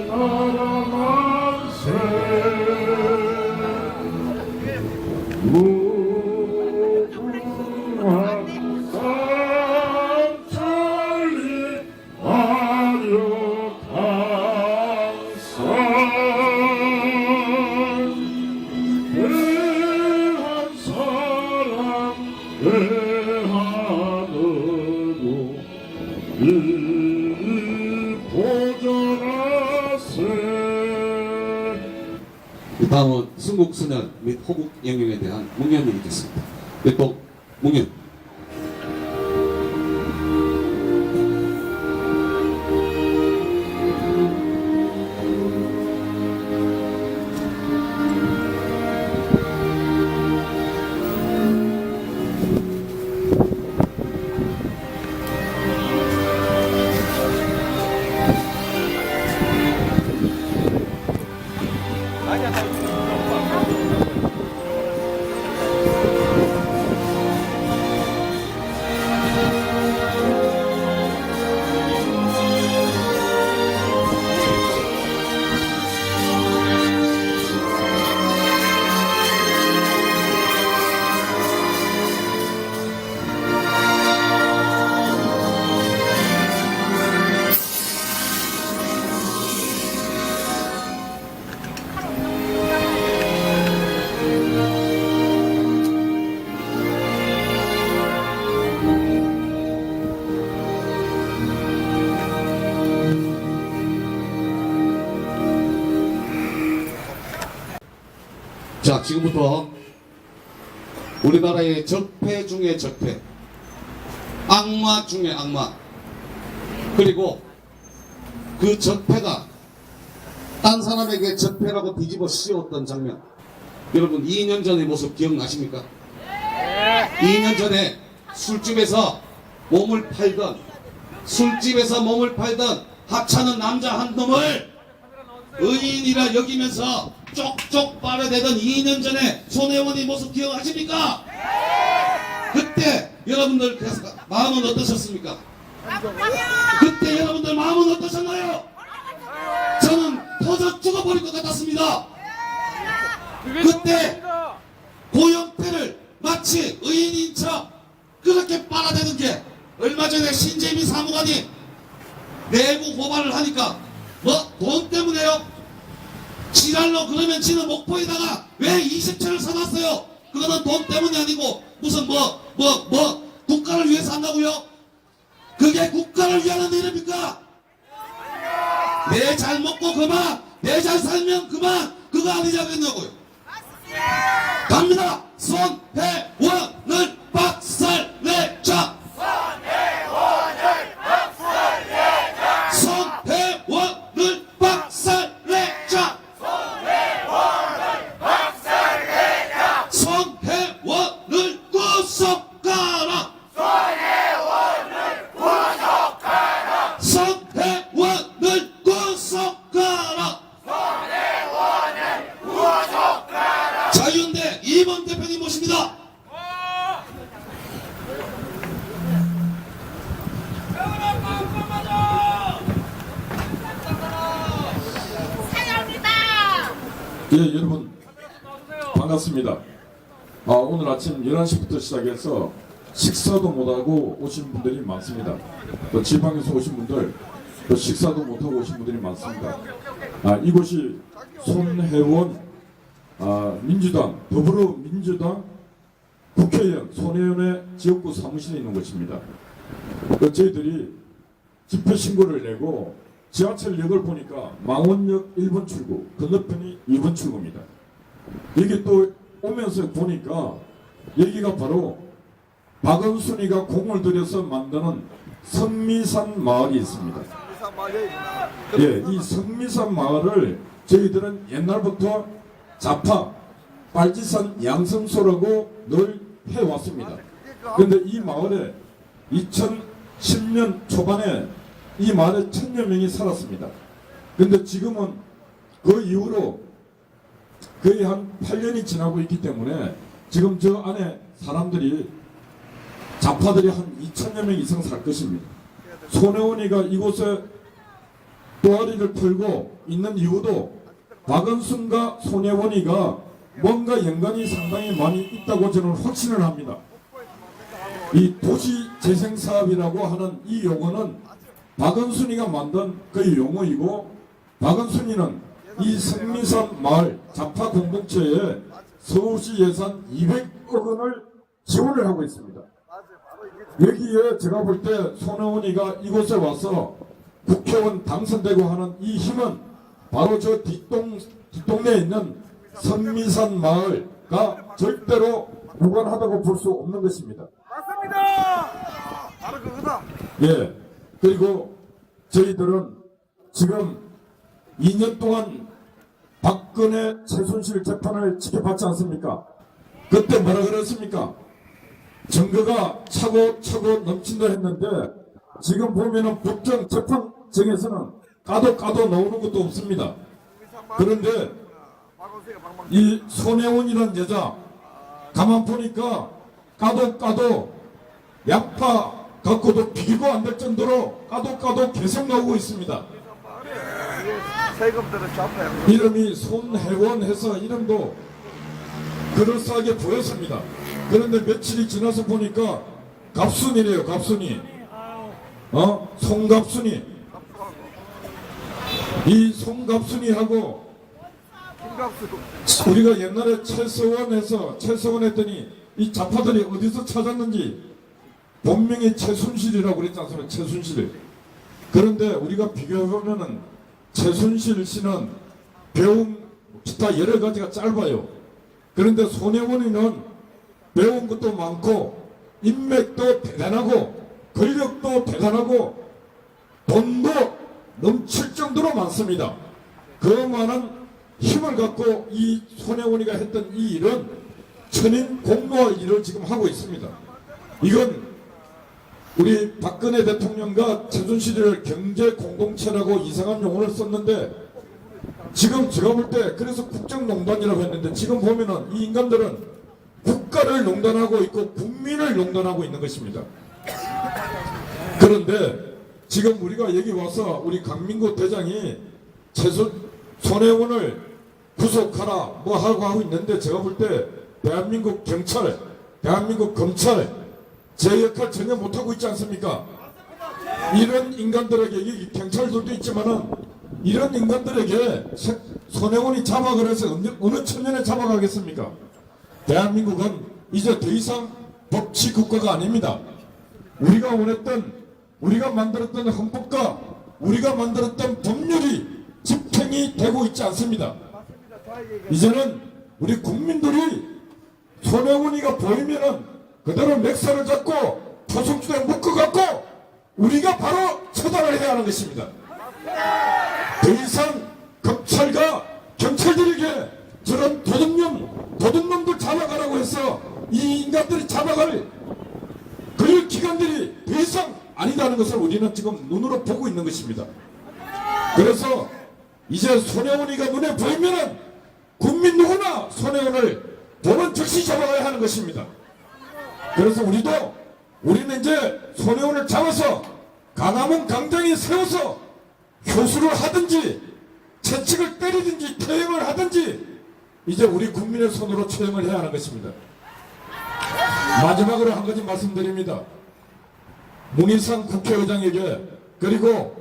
나라 만세 무궁한 삼천리 아려강산 대한 사랑 대하늘로 이 보존하세. 다음은 순국선열 및 호국 영역에 대한 묵념이 있겠습니다. 또 묵념. 자, 지금부터 우리나라의 적폐 중에 적폐, 악마 중에 악마, 그리고 그 적폐가 딴 사람에게 적폐라고 뒤집어 씌웠던 장면, 여러분 2년 전의 모습 기억나십니까? 2년 전에 술집에서 몸을 팔던 하찮은 남자 한 놈을 의인이라 여기면서 쪽쪽 빨아대던 2년 전에 손혜원의 모습 기억하십니까? 그때 여러분들 마음은 어떠셨습니까? 그때 여러분들 마음은 어떠셨나요? 저는 터져 죽어버릴 것 같았습니다. 그때 고영태를 마치 의인인 척 그렇게 빨아대는 게 얼마 전에 신재미 사무관이 내부 고발을 하니까 뭐 돈 때문에요? 지랄로 그러면 지는 목포에다가 왜 20채를 사놨어요? 그거는 돈 때문이 아니고 무슨 국가를 위해서 한다고요? 그게 국가를 위하는 일입니까? 내 잘 먹고 그만, 내 잘 살면 그만, 그거 아니냐고요? 갑니다. 손혜원을 박살내자. 손혜원을 박살내자. 손혜원을 구속하라. 손혜원을 구속하라. 자유연대 이번 대표님 모십니다. 예, 여러분 반갑습니다. 오늘 아침 11시부터 시작해서 식사도 못하고 오신 분들이 많습니다. 또 지방에서 오신 분들, 또 식사도 못하고 오신 분들이 많습니다. 이곳이 손혜원 민주당, 더불어민주당 국회의원 손혜원의 지역구 사무실에 있는 곳입니다. 저희들이 집회 신고를 내고 지하철역을 보니까 망원역 1번 출구, 건너편이 2번 출구입니다. 여기 또 오면서 보니까 여기가 바로 박은순이가 공을 들여서 만드는 선미산 마을이 있습니다. 예, 이 선미산 마을을 저희들은 옛날부터 자파, 빨치산 양성소라고 늘 해왔습니다. 그런데 이 마을에 2010년 초반에 이 마을에 1000여 명이 살았습니다. 그런데 지금은 그 이후로 거의 한 8년이 지나고 있기 때문에 지금 저 안에 사람들이 자파들이 한 2000여 명 이상 살 것입니다. 손혜원이가 이곳에 또아리를 털고 있는 이유도 박은순과 손혜원이가 뭔가 연관이 상당히 많이 있다고 저는 확신을 합니다. 이 도시재생사업이라고 하는 이 용어는 박은순이가 만든 그 용어이고, 박은순이는 이 성미산 마을 자파 공동체에 서울시 예산 200억 원을 지원을 하고 있습니다. 여기에 제가 볼 때 손혜원이가 이곳에 와서 국회의원 당선되고 하는 이 힘은 바로 저 뒷동네에 있는 성미산 마을과 절대로 무관하다고 볼 수 없는 것입니다. 맞습니다. 바로 그거다. 예. 그리고 저희들은 지금 2년 동안 박근혜 최순실 재판을 지켜봤지 않습니까? 그때 뭐라 그랬습니까? 증거가 차고 넘친다 했는데, 지금 보면은 법정 재판정에서는 까도 나오는 것도 없습니다. 그런데 이 손혜원이라는 여자 가만 보니까 까도 양파 갖고도 비교가 안 될 정도로 까도 계속 나오고 있습니다. 세금들은 좌파야. 이름이 손혜원 해서 이름도 그럴싸하게 보였습니다. 그런데 며칠이 지나서 보니까 갑순이래요. 갑순이. 송갑순이. 이 송갑순이하고 김갑수. 우리가 옛날에 최서원 했더니 이 좌파들이 어디서 찾았는지 본명이 최순실이라고 그랬지 않습니까? 최순실. 그런데 우리가 비교해보면은 최순실 씨는 배운 기타 여러 가지가 짧아요. 그런데 손혜원이는 배운 것도 많고 인맥도 대단하고 권력도 대단하고 돈도 넘칠 정도로 많습니다. 그 많은 힘을 갖고 이 손혜원이가 했던 이 일은 천인 공노할 일을 지금 하고 있습니다. 이건 우리 박근혜 대통령과 최순실을 경제 공동체라고 이상한 용어를 썼는데, 지금 제가 볼 때 그래서 국정농단이라고 했는데, 지금 보면은 이 인간들은 국가를 농단하고 있고 국민을 농단하고 있는 것입니다. 그런데 지금 우리가 여기 와서 우리 강민구 대장이 손혜원을 구속하라 뭐 하고 있는데, 제가 볼 때 대한민국 경찰, 대한민국 검찰 제 역할 전혀 못하고 있지 않습니까? 이런 인간들에게, 이 경찰들도 있지만은 이런 인간들에게 손혜원이 잡아가 해서 어느 천년에 잡아가겠습니까? 대한민국은 이제 더 이상 법치 국가가 아닙니다. 우리가 원했던, 우리가 만들었던 헌법과 우리가 만들었던 법률이 집행이 되고 있지 않습니다. 이제는 우리 국민들이 손혜원이가 보이면은 그대로 맥살을 잡고 토속주에 묶어갖고 우리가 바로 처단을 해야 하는 것입니다. 더 이상 검찰과 경찰들에게 저런 도둑놈들 잡아가라고 해서 이 인간들이 잡아갈 그 기관들이 더 이상 아니다는 것을 우리는 지금 눈으로 보고 있는 것입니다. 그래서 이제 손혜원이가 눈에 보이면은 국민 누구나 손혜원을 보는 즉시 잡아가야 하는 것입니다. 그래서 우리는 이제 손혜원을 잡아서 강화문 강당에 세워서 교수를 하든지 채찍을 때리든지 퇴행을 하든지 이제 우리 국민의 손으로 처형을 해야 하는 것입니다. 마지막으로 한 가지 말씀드립니다. 문희상 국회의장에게, 그리고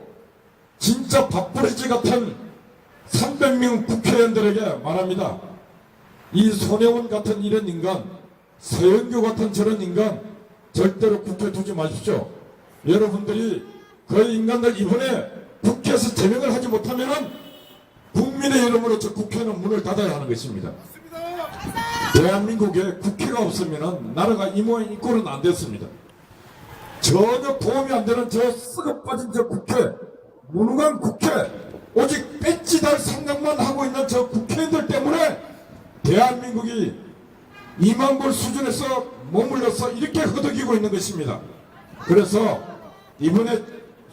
진짜 밥벌이지 같은 300명 국회의원들에게 말합니다. 이 손혜원 같은 이런 인간, 서영교 같은 저런 인간 절대로 국회에 두지 마십시오. 여러분들이 그 인간들 이번에 국회에서 제명을 하지 못하면은 국민의 이름으로 저 국회는 문을 닫아야 하는 것입니다. 대한민국에 국회가 없으면은 나라가 이 모양 이 꼴은 안 됐습니다. 전혀 도움이 안 되는 저 썩어 빠진 저 국회, 무능한 국회, 오직 배지달 생각만 하고 있는 저 국회의원들 때문에 대한민국이 2만 불 수준에서 머물러서 이렇게 허덕이고 있는 것입니다. 그래서 이번에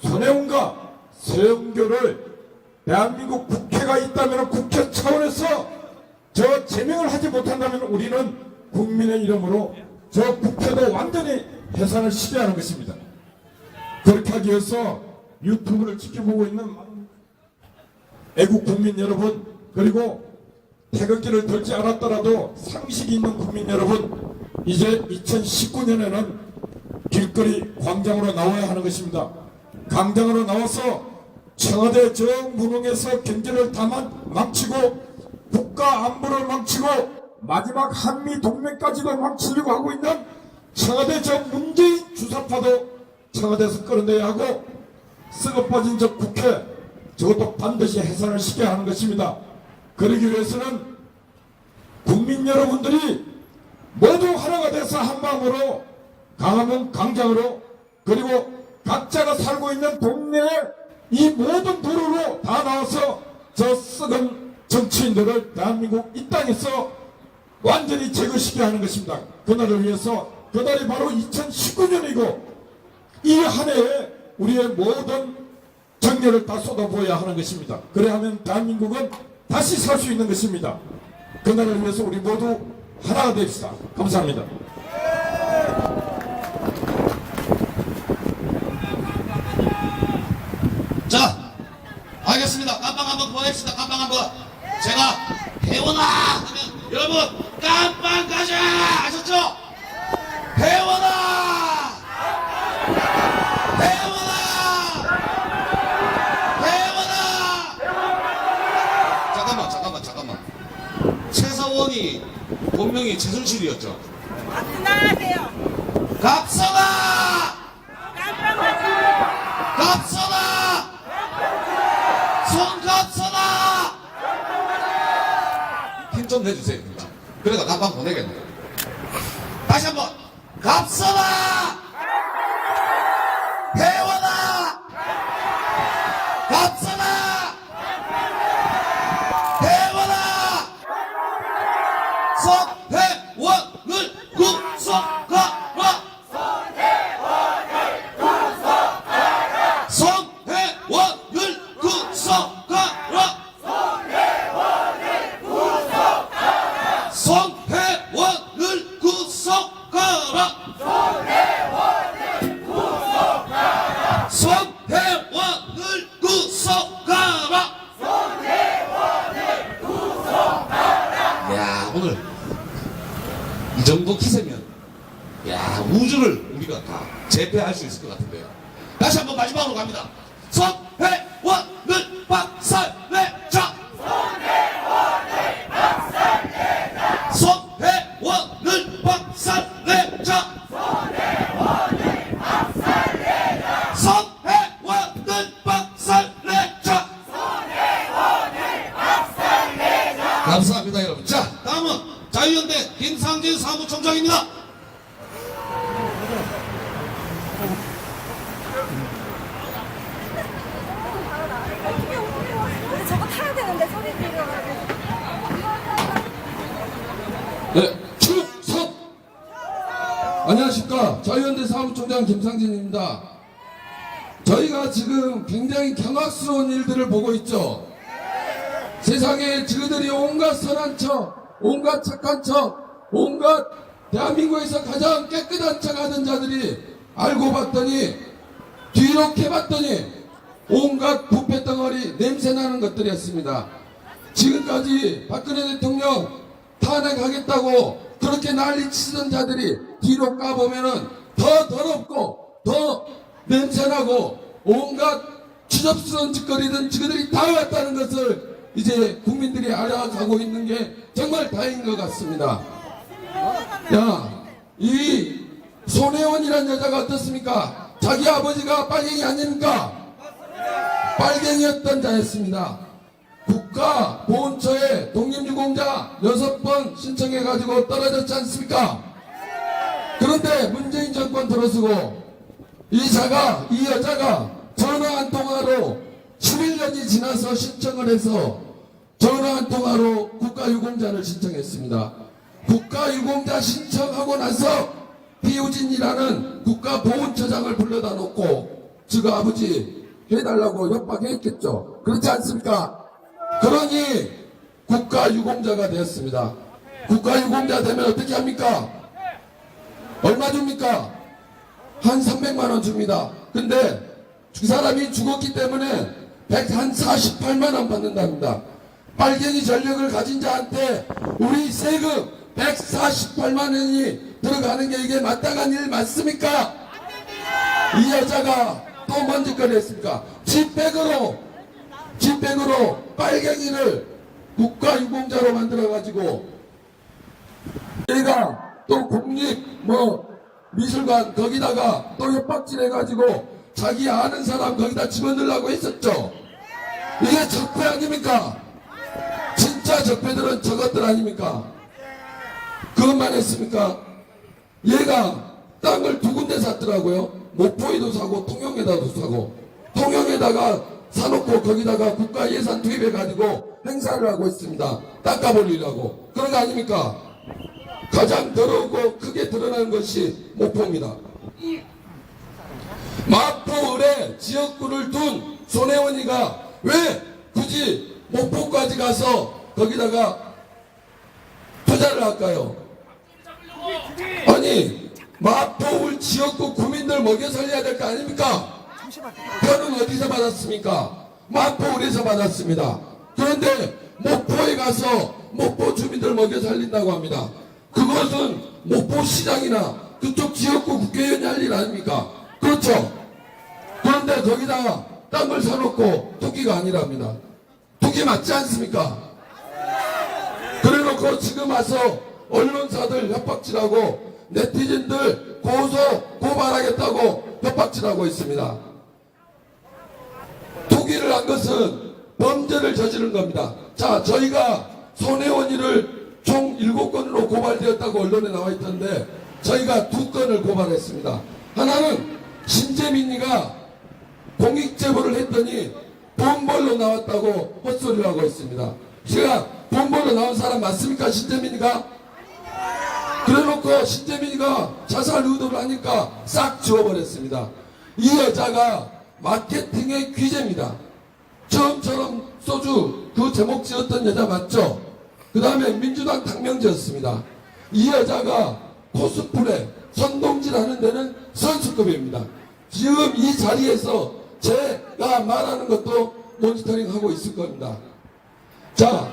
손혜원과 서영교를 대한민국 국회가 있다면 국회 차원에서 저 제명을 하지 못한다면 우리는 국민의 이름으로 저 국회도 완전히 해산을 시켜야 하는 것입니다. 그렇게 하기 위해서 유튜브를 지켜보고 있는 애국 국민 여러분, 그리고 태극기를 들지 않았더라도 상식이 있는 국민 여러분, 이제 2019년에는 길거리 광장으로 나와야 하는 것입니다. 광장으로 나와서 청와대 정무능에서 경제를 다 망치고 국가 안보를 망치고 마지막 한미 동맹까지도 망치려고 하고 있는 청와대 저 문재인 주사파도 청와대에서 끌어내야 하고, 썩어빠진 저 국회 저것도 반드시 해산을 시켜야 하는 것입니다. 그러기 위해서는 국민 여러분들이 모두 하나가 돼서 한마음으로 강화문 광장으로, 그리고 각자가 살고 있는 동네에 이 모든 도로로 다 나와서 저 썩은 정치인들을 대한민국 이 땅에서 완전히 제거시켜야 하는 것입니다. 그날을 위해서, 그날이 바로 2019년이고 이 한 해에 우리의 모든 정열을 다 쏟아부어야 하는 것입니다. 그래야 하면 대한민국은 다시 살 수 있는 것입니다. 그날을 위해서 우리 모두 하나가 됩시다. 감사합니다. 자, 알겠습니다. 깜빵 한번 보냅시다. 깜빵 한번. 제가 회원아 하면 여러분 깜빵 가자 아셨죠? 회원아, 회원아, 회원아. 잠깐만. 최사원이 본명이 최순실이었죠. 안녕하세요. 갑선아, 깜빡하자. 갑선아, 손갑선아. 힘 좀 내주세요. 그래도 깜빵 보내겠네요. 다시 한번 갑선아, 회원아, 갑선아, 회원아, 손회원을 구속하라. 손회원을 구속하라. 손회원을 구속하라. 손회원을 구속하라. 야, 오늘 이 정도 기세면 야, 우주를 우리가 다 제패할 수 있을 것 같은데요. 다시 한번 마지막으로 갑니다. 손회원을 박살내자. 손회원을 박살내자. 손회원을 박살내자. 감사합니다, 여러분. 자, 다음은 자유연대 김상진 사무총장입니다. 근데 저거 타야 되는데 소리 들려가지고. 네, 축석! 안녕하십니까. 자유연대 사무총장 김상진입니다. 저희가 지금 굉장히 경악스러운 일들을 보고 있죠. 세상에 저들이 온갖 선한 척, 온갖 착한 척, 온갖 대한민국에서 가장 깨끗한 척 하는 자들이 알고 봤더니, 뒤로 캐봤더니 온갖 부패 덩어리 냄새나는 것들이었습니다. 지금까지 박근혜 대통령 탄핵하겠다고 그렇게 난리치던 자들이 뒤로 까보면은 더 더럽고 더 냄새나고 온갖 추접스러운 짓거리든 저들이 다 왔다는 것을 이제 국민들이 알아가고 있는 게 정말 다행인 것 같습니다. 야, 이 손혜원이라는 여자가 어떻습니까? 자기 아버지가 빨갱이 아닙니까? 빨갱이였던 자였습니다. 국가보훈처에 독립유공자 6번 신청해가지고 떨어졌지 않습니까? 그런데 문재인 정권 들어서고 이 여자가 전화 한 통화로 11년이 지나서 신청을 해서 전화 한 통화로 국가유공자를 신청했습니다. 국가유공자 신청하고 나서 비우진이라는 국가보훈처장을 불러다 놓고 즉 아버지 해달라고 협박했겠죠. 그렇지 않습니까? 그러니 국가유공자가 되었습니다. 국가유공자 되면 어떻게 합니까? 얼마 줍니까? 한 300만 원 줍니다. 근데 그 사람이 죽었기 때문에 한 48만 원 받는답니다. 빨갱이 전력을 가진 자한테 우리 세금 148만 원이 들어가는 게 이게 마땅한 일 맞습니까? 이 여자가 또 뭔 짓거리 했습니까? 집백으로 빨갱이를 국가유공자로 만들어가지고 얘가 또 국립 미술관 거기다가 또 협박질 해가지고 자기 아는 사람 거기다 집어넣으려고 했었죠. 이게 적폐 아닙니까? 진짜 적폐들은 저것들 아닙니까? 그것만 했습니까? 얘가 땅을 두 군데 샀더라고요. 목포에도 사고 통영에다도 사고, 통영에다가 사놓고 거기다가 국가 예산 투입해가지고 행사를 하고 있습니다. 닦아버리려고. 그런 거 아닙니까? 가장 더러우고 크게 드러나는 것이 목포입니다. 마포을에 지역구를 둔 손혜원이가 왜 굳이 목포까지 가서 거기다가 투자를 할까요? 아니 마포울 지역구 구민들 먹여 살려야 될 거 아닙니까? 표는 어디서 받았습니까? 마포울에서 받았습니다. 그런데 목포에 가서 목포 주민들 먹여 살린다고 합니다. 그것은 목포시장이나 그쪽 지역구 국회의원이 할 일 아닙니까? 그렇죠? 그런데 거기다가 땅을 사놓고 토기가 아니랍니다. 토기 맞지 않습니까? 그래놓고 지금 와서 언론사들 협박질하고 네티즌들 고발하겠다고 협박질하고 있습니다. 토기를 한 것은 범죄를 저지른 겁니다. 자, 저희가 손혜원이를 총 7건으로 고발되었다고 언론에 나와 있던데 저희가 2건을 고발했습니다. 하나는 신재민이가 공익제보를 했더니 돈벌로 나왔다고 헛소리를 하고 있습니다. 제가 돈벌로 나온 사람 맞습니까? 신재민이가? 그래놓고 신재민이가 자살 의도를 하니까 싹 지워버렸습니다. 이 여자가 마케팅의 귀재입니다. 처음처럼 소주 그 제목 지었던 여자 맞죠? 그 다음에 민주당 당명지였습니다. 이 여자가 코스프레 선동질 하는 데는 선수급입니다. 지금 이 자리에서 제가 말하는 것도 모니터링 하고 있을 겁니다. 자,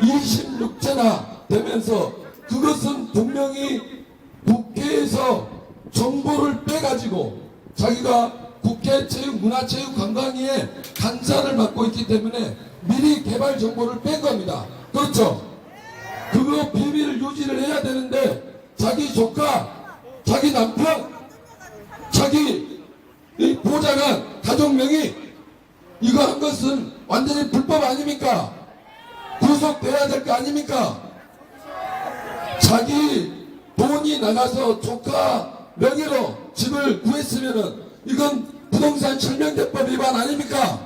26제나 되면서 그것은 분명히 국회에서 정보를 빼가지고 자기가 국회 문화체육관광위에 간사를 맡고 있기 때문에 미리 개발 정보를 뺀 겁니다. 그렇죠? 그거 비밀 유지를 해야 되는데 자기 조카, 자기 남편, 자기 이 보좌관, 가족명의 이거 한 것은 완전히 불법 아닙니까? 구속돼야 될 거 아닙니까? 자기 돈이 나가서 조카 명의로 집을 구했으면은 이건 부동산 실명제법 위반 아닙니까?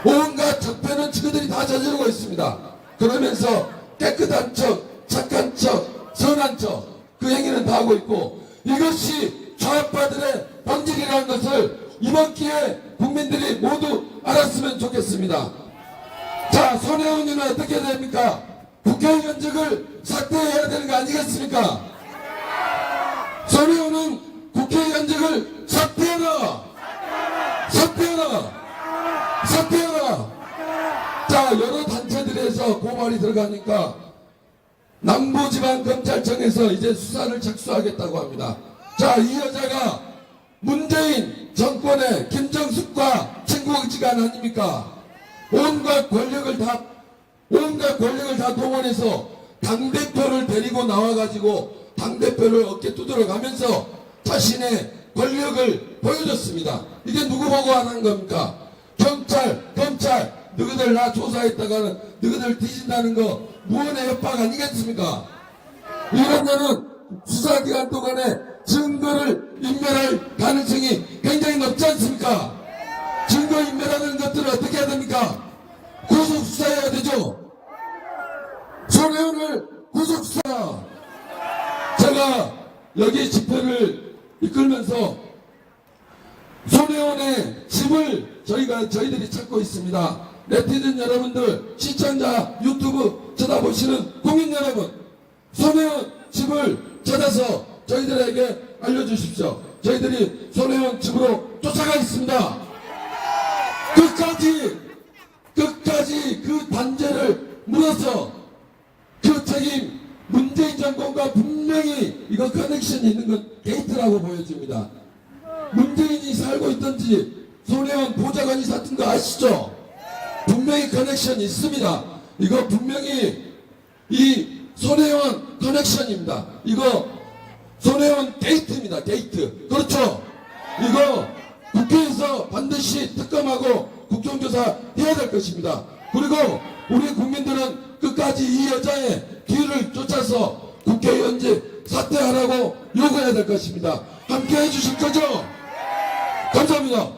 온갖 적폐는 지그들이 다 저지르고 있습니다. 그러면서 깨끗한 척, 착한 척, 선한 척, 그 행위는 다 하고 있고 이것이 좌파들의 본질이라는 것을 이번 기회에 국민들이 모두 알았으면 좋겠습니다. 자, 손혜원이는 어떻게 됩니까? 국회의원직을 사퇴해야 되는 거 아니겠습니까? 손혜원은 국회의원직을 사퇴하라! 자, 여러 단체들에서 고발이 들어가니까 남부지방검찰청에서 이제 수사를 착수하겠다고 합니다. 자, 이 여자가 문재인 정권의 김정숙과 친구지간 아닙니까? 온갖 권력을 다 동원해서 당대표를 데리고 나와가지고 당대표를 어깨 두드려 가면서 자신의 권력을 보여줬습니다. 이게 누구 보고 하는 겁니까? 경찰, 검찰, 너희들 나 조사했다가는 너희들 뒤진다는 거 무언의 협박 아니겠습니까? 이런 거는 수사기간 동안에 증거를 인멸할 가능성이 굉장히 높지 않습니까? 증거 인멸하는 것들을 어떻게 해야 됩니까? 구속수사해야 되죠. 손혜원을 구속수사. 제가 여기 집회를 이끌면서 손혜원의 집을 저희들이 찾고 있습니다. 네티즌 여러분들, 시청자, 유튜브 쳐다보시는 국민 여러분, 손혜원 집을 찾아서 저희들에게 알려주십시오. 저희들이 손혜원 집으로 쫓아가겠습니다. 끝까지 끝까지 그 단죄를 물어서 그 책임 문재인 정권과 분명히 이거 커넥션이 있는 건 게이트라고 보여집니다. 문재인이 살고 있던지 손혜원 보좌관이 샀던 거 아시죠? 분명히 커넥션이 있습니다. 이거 분명히 이 손혜원 커넥션입니다. 이거 손혜원 게이트입니다. 게이트. 그렇죠? 이거 국회에서 반드시 특검하고 국정조사 해야 될 것입니다. 그리고 우리 국민들은 끝까지 이 여자의 뒤를 쫓아서 국회의원직 사퇴하라고 요구해야 될 것입니다. 함께 해주실 거죠? 감사합니다.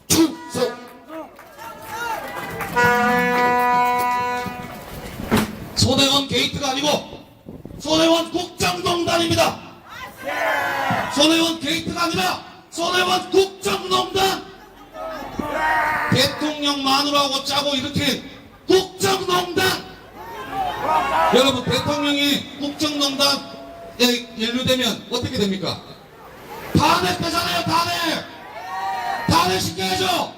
충성! 손혜원 게이트가 아니고 손혜원 국정농단입니다. 손혜원 게이트가 아니라 손혜원 국정농단. 대통령 마누라하고 짜고 일으킨 국정농단. 여러분, 대통령이 국정농단에 연루되면 어떻게 됩니까? 탄핵되잖아요. 탄핵 시켜야죠.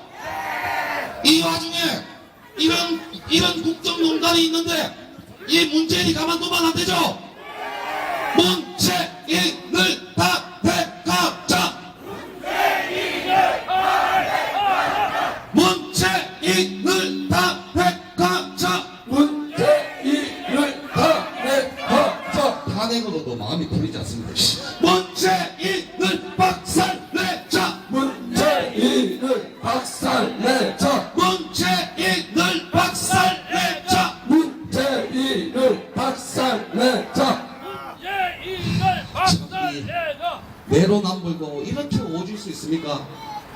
이 와중에 이런 국정농단이 있는데 이 문재인이 가만두면 안 되죠. 문재인을 탄핵하자. 문재인을 탄핵하자. 문재인을 탄핵하자. 탄핵으로도 마음이 풀리지 않습니다. 문재인을 박살내자. 문재인을 박살내자. 문재인을 박살내자. 문재인을 박살내자. 내로남불도 이렇게 오질 수 있습니까?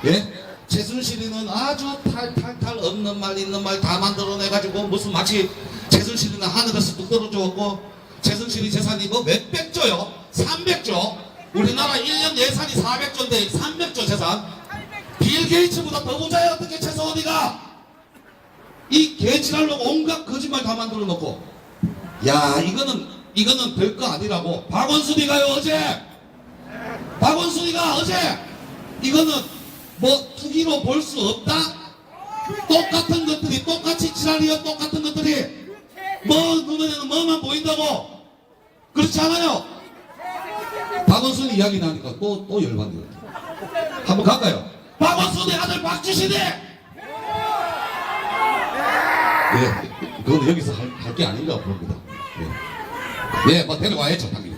예? 최순실이는 아주 탈탈탈 없는 말 있는 말 다 만들어내가지고 무슨 마치 최순실이는 하늘에서 뚝 떨어졌고 최순실이 재산이 뭐 몇백조요? 300조. 우리나라 1년 예산이 400조인데 300조 재산. 빌 게이츠보다 더 부자야. 어떻게 최소원이가 이 개지랄로 온갖 거짓말 다 만들어 놓고. 야, 이거는 별거 아니라고. 박원순이가요 어제 이거는 뭐 투기로 볼 수 없다. 똑같은 것들이 똑같이 지랄이요. 똑같은 것들이 뭐 눈에는 뭐만 보인다고. 그렇지 않아요? 박원순 이야기 나니까 또 열받네요. 한번 갈까요? 박원순의 아들 박주신이. 예, 그건 여기서 할 게 아닌가 봅니다. 예, 뭐 데려와야죠 당연히.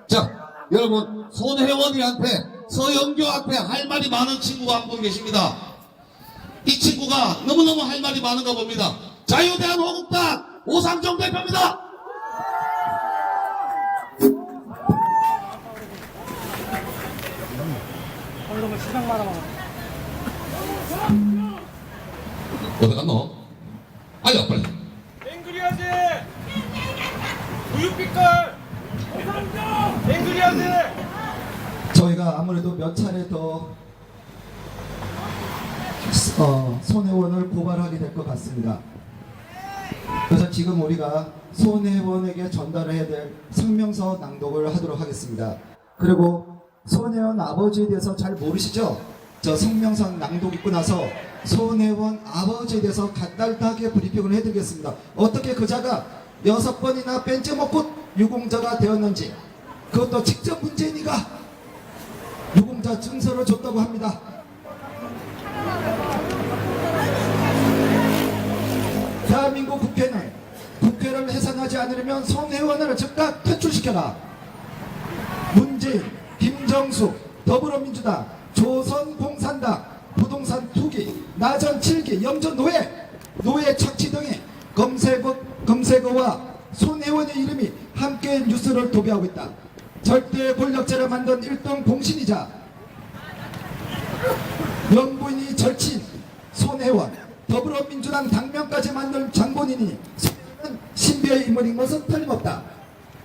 자, 여러분, 손혜원이한테 서영교한테 할 말이 많은 친구가 한 분 계십니다. 이 친구가 너무너무 할 말이 많은가 봅니다. 자유대한호국당 오상정 대표입니다. 어디 갔노? 아야 빨리. 앵그리하지. 우유빛깔. 앵그리하지. 저희가 아무래도 몇 차례 더 손혜원을 고발하게 될 것 같습니다. 그래서 지금 우리가 손혜원에게 전달을 해야 될 성명서 낭독을 하도록 하겠습니다. 그리고 손혜원 아버지에 대해서 잘 모르시죠? 저 성명서 낭독 있고 나서 손혜원 아버지에 대해서 간단하게 브리핑을 해드리겠습니다. 어떻게 그자가 6번이나 벤츠 먹고 유공자가 되었는지, 그것도 직접 문재인이가 유공자 증서를 줬다고 합니다. 대한민국 국회는 국회를 해산하지 않으려면 손혜원을 즉각 퇴출시켜라. 문재인, 김정숙, 더불어민주당, 조선공산당, 부동산 투기, 나전 7기, 염전 노예 착취 등의 검색어와 손혜원의 이름이 함께 뉴스를 도배하고 있다. 절대 권력자를 만든 1등 공신이자 영부인이 절친 손혜원, 더불어민주당 당명까지 만든 장본인이 신비의 인물인 것은 틀림없다.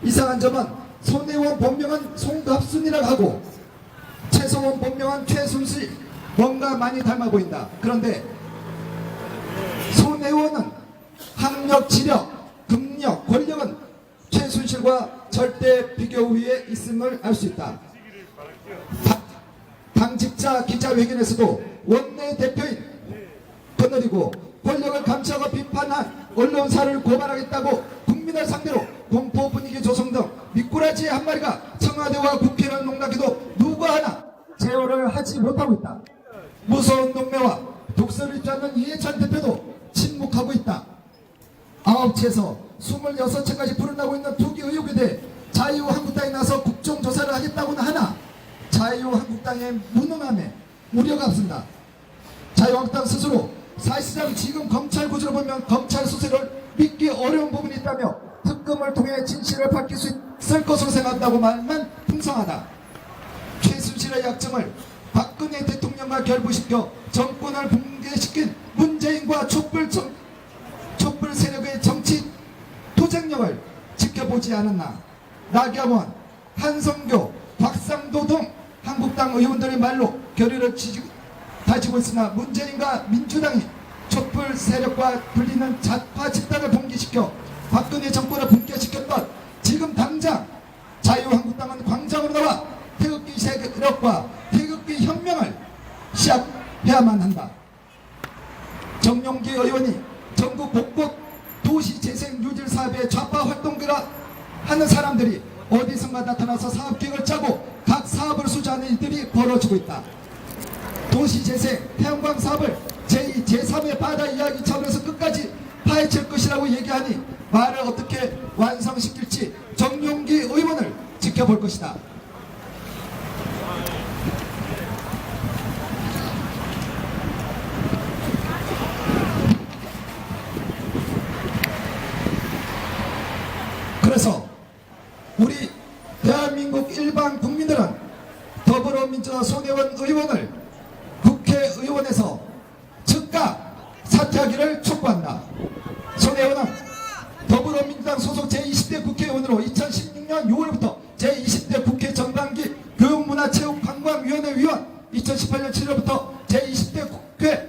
이상한 점은 손혜원 본명은 송갑순이라고 하고 최소원 본명은 최순실, 뭔가 많이 닮아 보인다. 그런데 손혜원은 학력, 지력, 능력, 권력은 최순실과 절대 비교 위에 있음을 알 수 있다. 당직자 기자회견에서도 원내 대표인 저버리고 권력을 감시하고 비판한 언론사를 고발하겠다고 국민을 상대로 공포 분위기 조성 등 미꾸라지 한 마리가 청와대와 국회를 농락해도 누구 하나 제어를 하지 못하고 있다. 무서운 농매와 독서를 입지 않는 이해찬 대표도 침묵하고 있다. 9채에서 26채까지 불어나고 있는 투기 의혹에 대해 자유한국당이 나서 국정조사를 하겠다고는 하나 자유한국당의 무능함에 우려가 없습니다. 자유한국당 스스로 사실상 지금 검찰 구조를 보면 검찰 수사를 믿기 어려운 부분이 있다며 특검을 통해 진실을 밝힐 수 있을 것으로 생각한다고 말만 풍성하다. 최순실의 약점을 박근혜 대통령과 결부시켜 정권을 붕괴시킨 문재인과 촛불 세력의 정치 투쟁력을 지켜보지 않았나. 나경원, 한성교, 박상도 등 한국당 의원들의 말로 결의를 다지고 있으나 문재인과 민주당이 촛불 세력과 불리는 좌파 집단을 봉기시켜 박근혜 정권을 붕괴시켰던 지금 당장 자유한국당은 광장으로 나와 태극기 세력과 태극기 혁명을 시작해야만 한다. 정용기 의원이 전국 곳곳 도시재생 유질 사업에 좌파 활동가라 하는 사람들이 어디선가 나타나서 사업계획을 짜고 각 사업을 수주하는 일들이 벌어지고 있다. 도시재생 태양광 사업을 제2, 제3의 바다 이야기 차원에서 끝까지 파헤칠 것이라고 얘기하니 말을 어떻게 완성시킬지 정용기 의원을 지켜볼 것이다. 그래서 우리 대한민국 일반 국민들은 더불어민주당 손혜원 의원을 국회의원에서 즉각 사퇴하기를 촉구한다. 손혜원은 더불어민주당 소속 제20대 국회의원으로 2016년 6월부터 제20대 국회 전반기 교육문화체육관광위원회 위원, 2018년 7월부터 제20대 국회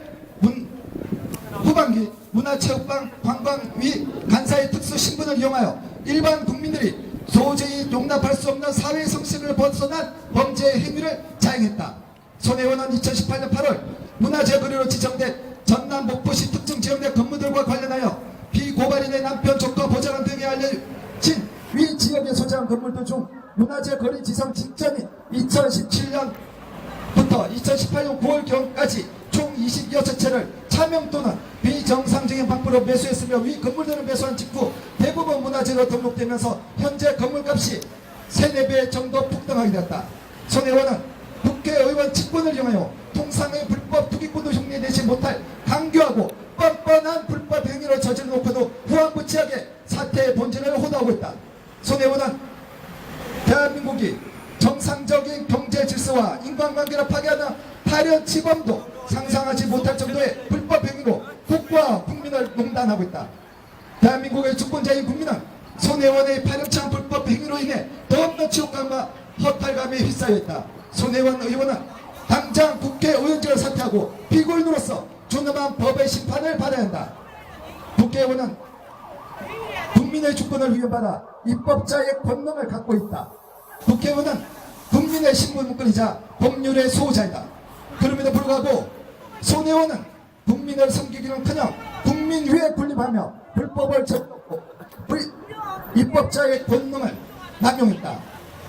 후반기 문화체육관광위 간사의 특수 신분을 이용하여 일반 국민들이 도저히 용납할 수 없는 사회 성실을 벗어난 범죄 행위를 자행했다. 손혜원은 2018년 8월 문화재 거리로 지정된 전남 목포시 특정 지역내 건물들과 관련하여 비고발인의 남편, 조카, 보좌관 등에 알려진 위 지역에 소재한 건물들 중 문화재 거리 지정 직전인 2017년부터 2018년 9월경까지 총 26채를 차명 또는 비정상적인 방법으로 매수했으며 위 건물들을 매수한 직후 대부분 문화재로 등록되면서 현재 건물값이 3-4배 정도 폭등하게 되었다. 손혜원은 국회의원 직권을 이용하여 통상의 불법 투기꾼도 흉내내지 못할 강교하고 뻔뻔한 불법 행위를 저질러놓고도 후한무치하게 사태의 본질을 호도하고 있다. 손혜원은 대한민국이 정상적인 경제 질서와 인간관계를 파괴하는 파렴치범도 상상하지 못할 정도의 불법 행위로 국가와 국민을 농단하고 있다. 대한민국의 주권자인 국민은 손혜원의 파렴치한 불법 행위로 인해 더 없는 치욕감과 허탈감에 휩싸여 있다. 손혜원 의원은 당장 국회의원직을 사퇴하고 피고인으로서 준엄한 법의 심판을 받아야 한다. 국회의원은 국민의 주권을 위협받아 입법자의 권능을 갖고 있다. 국회의원은 국민의 신분권이자 법률의 수호자이다. 그럼에도 불구하고 손혜원은 국민을 섬기기는커녕 국민 위에 군림하며 불법을 접고 입법자의 권능을 남용했다.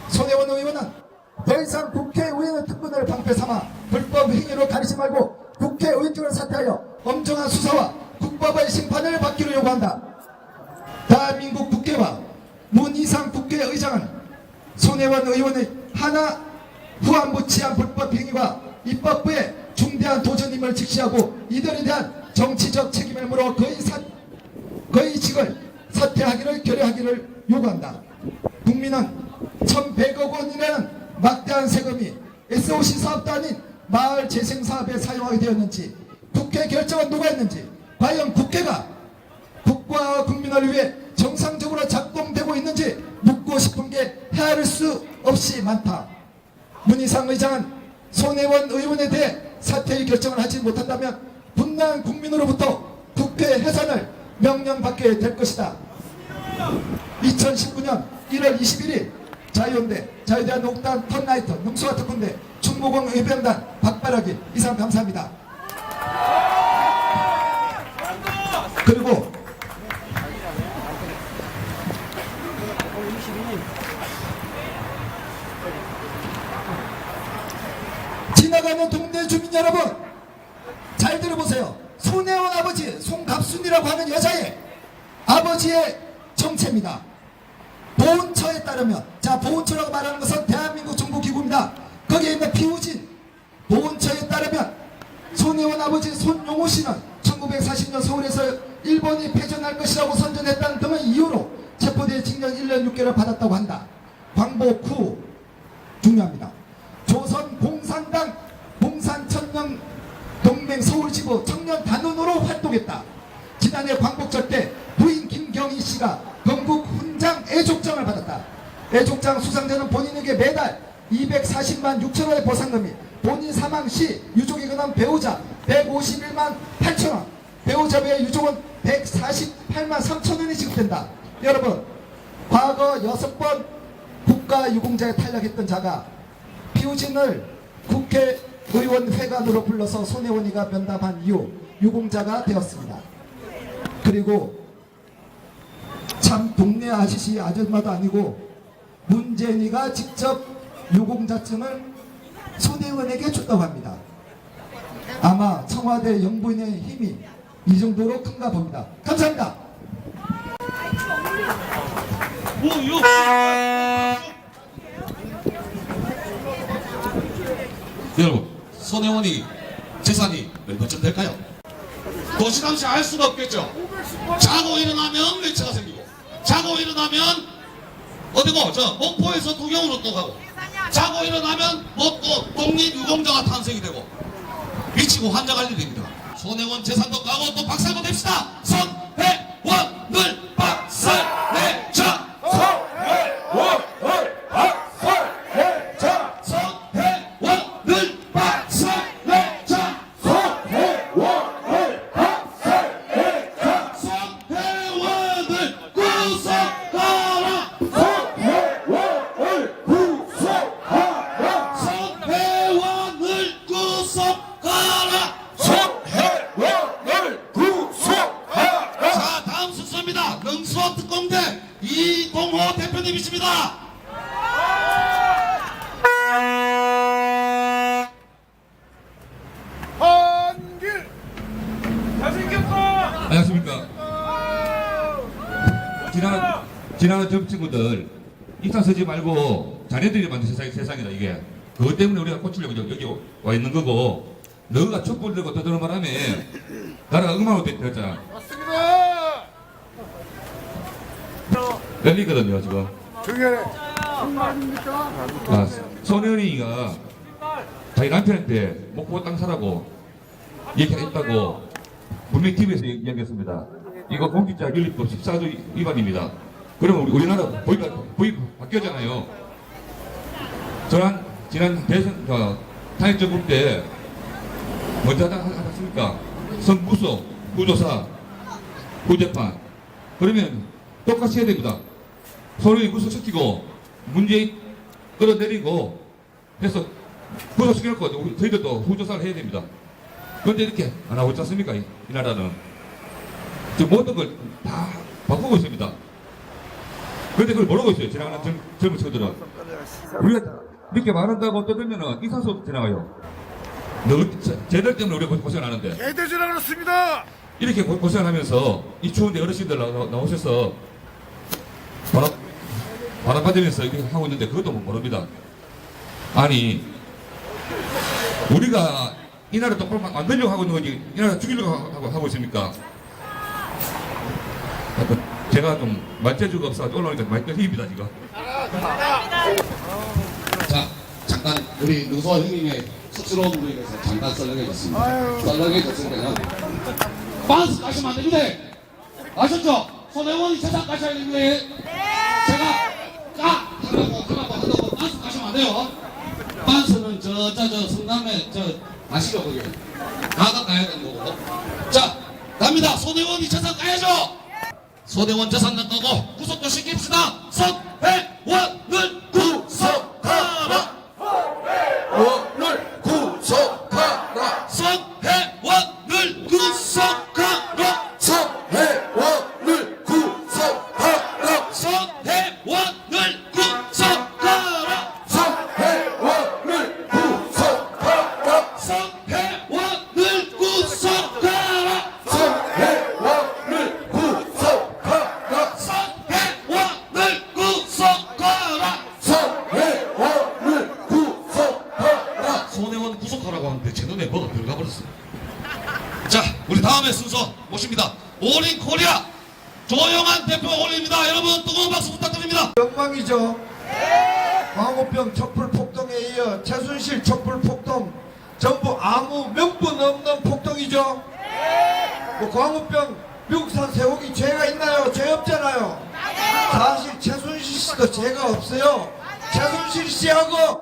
손혜원 의원은 더 이상 국회의원의 특권을 방패 삼아 불법 행위로 가리지 말고 국회의원직을 사퇴하여 엄정한 수사와 국법의 심판을 받기로 요구한다. 대한민국 국회와 문희상 국회의장은 손혜원 의원의 하나 후한무치한 불법 행위와 입법부의 중대한 도전임을 직시하고 이들에 대한 정치적 책임을 물어 거의 직을 사퇴하기를 결의하기를 요구한다. 국민은 1,100억 원이라는 막대한 세금이 SOC 사업도 아닌 마을 재생 사업에 사용하게 되었는지, 국회 결정은 누가 했는지, 과연 국회가 국가와 국민을 위해 정상적으로 작동되고 있는지 묻고 싶은 게 헤아릴 수 없이 많다. 문희상 의장은 손혜원 의원에 대해 사퇴의 결정을 하지 못한다면 분노한 국민으로부터 국회 해산을 명령받게 될 것이다. 2019년 1월 21일 자유연대, 자유대한 옥단 턴나이트, 능수와 특훈대, 충무공 의병단, 박바라기 이상 감사합니다. 그리고 지나가는 동네 주민 여러분, 잘 들어보세요. 손혜원 아버지 송갑순이라고 하는 여자의 아버지의 정체입니다. 보훈처에 따르면, 자, 보훈처라고 말하는 것은 대한민국 정보기구입니다. 거기에 있는 피우진 보훈처에 따르면 손혜원 아버지 손용호 씨는 1940년 서울에서 일본이 패전할 것이라고 선전했다는 등의 이유로 체포돼 징역 1년 6개월을 받았다고 한다. 광복 후 중요합니다. 조선 공산당 공산천년 동맹 서울지부 청년 단원으로 활동했다. 지난해 광복절 때 부인 김경희 씨가 건국 훈장 애족장을 받았다. 애족장 수상자는 본인에게 매달 240만 6천원의 보상금이, 본인 사망 시 유족이 건한 배우자 151만 8천원, 배우자 외 유족은 148만 3천원이 지급된다. 여러분, 과거 6번 국가유공자에 탈락했던 자가 피우진을 국회의원 회관으로 불러서 손혜원이가 면담한 이후 유공자가 되었습니다. 그리고 참 동네 아저씨 아줌마도 아니고 문재인이가 직접 유공자증을 손혜원에게 줬다고 합니다. 아마 청와대 영부인의 힘이 이 정도로 큰가 봅니다. 감사합니다. 뭐요? 여러분, 손혜원이 재산이 얼마쯤 될까요? 도시감시 알 수가 없겠죠. 자고 일어나면 매체가 생기고, 자고 일어나면 어디고 저 목포에서 통영으로 또 가고, 자고 일어나면 뭐 또 독립유공자가 탄생이 되고, 미치고 환장할 일입니다. 손혜원 재산도 까고 또 박살도 냅시다. 손혜원을 박살내자. 손혜원을 박살내자. 손혜원을 박살내자. 손혜원을 박살내자. 손혜원을 구속하라. 손혜원을 구속하라. 손혜원을 구속하라. 손혜원을 구속하라. 자, 다음 순서입니다. 능수원 특공대 이동호 대표님이십니다. 한길 잘생겼어. 안녕하십니까. 지나가는 젊은 친구들, 입사 서지 말고 자네들이 만든 세상이다, 이게. 그것 때문에 우리가 꽂히려고 여기 와 있는 거고, 너가 촛불 들고 떠드는 바람에 나라가 엉망으로 됐잖아. 맞습니다. 열리거든요, 지금. 중요해. 손혜원이가 자기 남편한테 목포 땅 사라고 얘기했다고 분명히 TV에서 이야기했습니다. 이거 공직자 윤리법 14조 위반입니다. 그러면 우리나라 보이가 바뀌었잖아요. 지난 대선 탄핵정부 때 먼저 하셨습니까? 성부소, 구조사, 구재판. 그러면 똑같이 해야 됩니다. 서로에 구속시키고 문재인 끌어내리고 해서 구속시켜놓고 저희들도 후조사를 해야 됩니다. 그런데 이렇게 안 하고 있지 않습니까? 이 나라는. 지금 모든 걸 다 바꾸고 있습니다. 그런데 그걸 모르고 있어요. 지나가는 젊은 친구들은. 우리가 이렇게 말한다고 떠들면은 이사수도 지나가요. 쟤들 때문에 우리가 고생을 하는데. 개돼지라 그렇습니다. 이렇게 고생을 하면서 이 추운데 어르신들 나오셔서 바람 받으면서 이렇게 하고 있는데 그것도 모릅니다. 아니, 우리가 이 나라 똑바로 만들려고 하고 있는 거지, 이 나라 죽이려고 하고 있습니까? 제가 좀 말재주가 없어서 올라오니까 많이 떨립니다, 지금. 자, 잠깐 우리 능수원 형님의 쑥스러운 부분에 대해서 잠깐 썰렁해졌습니다. 썰렁해졌을 때는 반스 까시면 안 됩니다. 아셨죠? 손혜원이 재산 까셔야 됩니다. 제가 한다고 반스 까시면 안 돼요. 반스는 저 성남에 아시죠? 거기 가가 가야 되는 거고. 자, 갑니다. 손혜원이 재산 까야죠. 손혜원 재산 낚고 구속도 시킵시다. 손혜원을 구속하라. 오늘 구속하라. 손혜원을 구속하라. 손혜원을 인 코리아 조영한 대표가 올립니다. 여러분 뜨거운 박수 부탁드립니다. 영광이죠. 광우병 촛불 폭동에 이어 최순실 촛불 폭동 전부 아무 명분 없는 폭동이죠. 뭐 광우병 미국산 쇠고기 죄가 있나요? 죄 없잖아요. 사실 최순실 씨도 죄가 없어요. 최순실 씨하고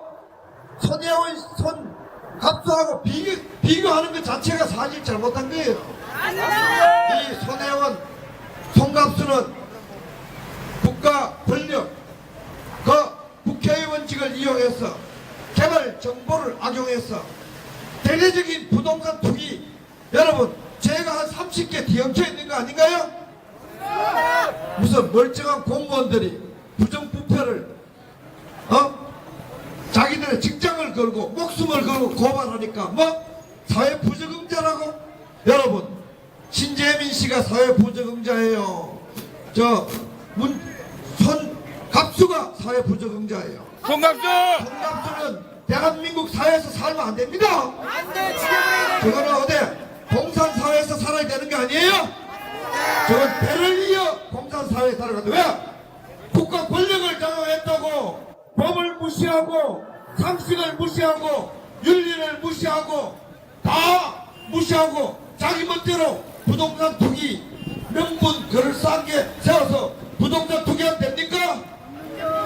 손혜원 갑수하고 비교하는 것 자체가 사실 잘못한 거예요. 이 손혜원 손갑수는 국가 권력 그 국회의원직을 이용해서 개발 정보를 악용해서 대대적인 부동산 투기, 여러분 죄가 한 30개 뒤엉켜 있는 거 아닌가요? 무슨 멀쩡한 공무원들이 부정부패를 자기들의 직장을 걸고 목숨을 걸고 고발하니까 뭐 사회 부적응자라고? 여러분 신재민 씨가 사회 부적응자예요. 손갑수가 사회 부적응자예요. 송갑수! 손갑수는 대한민국 사회에서 살면 안 됩니다. 그거는 어디 공산사회에서 살아야 되는 게 아니에요? 저건 배를 이어 공산사회에 살아가는데 왜? 국가 권력을 장악했다고 법을 무시하고 상식을 무시하고 윤리를 무시하고 다 무시하고 자기 멋대로 부동산 투기 명분 그럴싸한 게 세워서 부동산 투기하면 됩니까?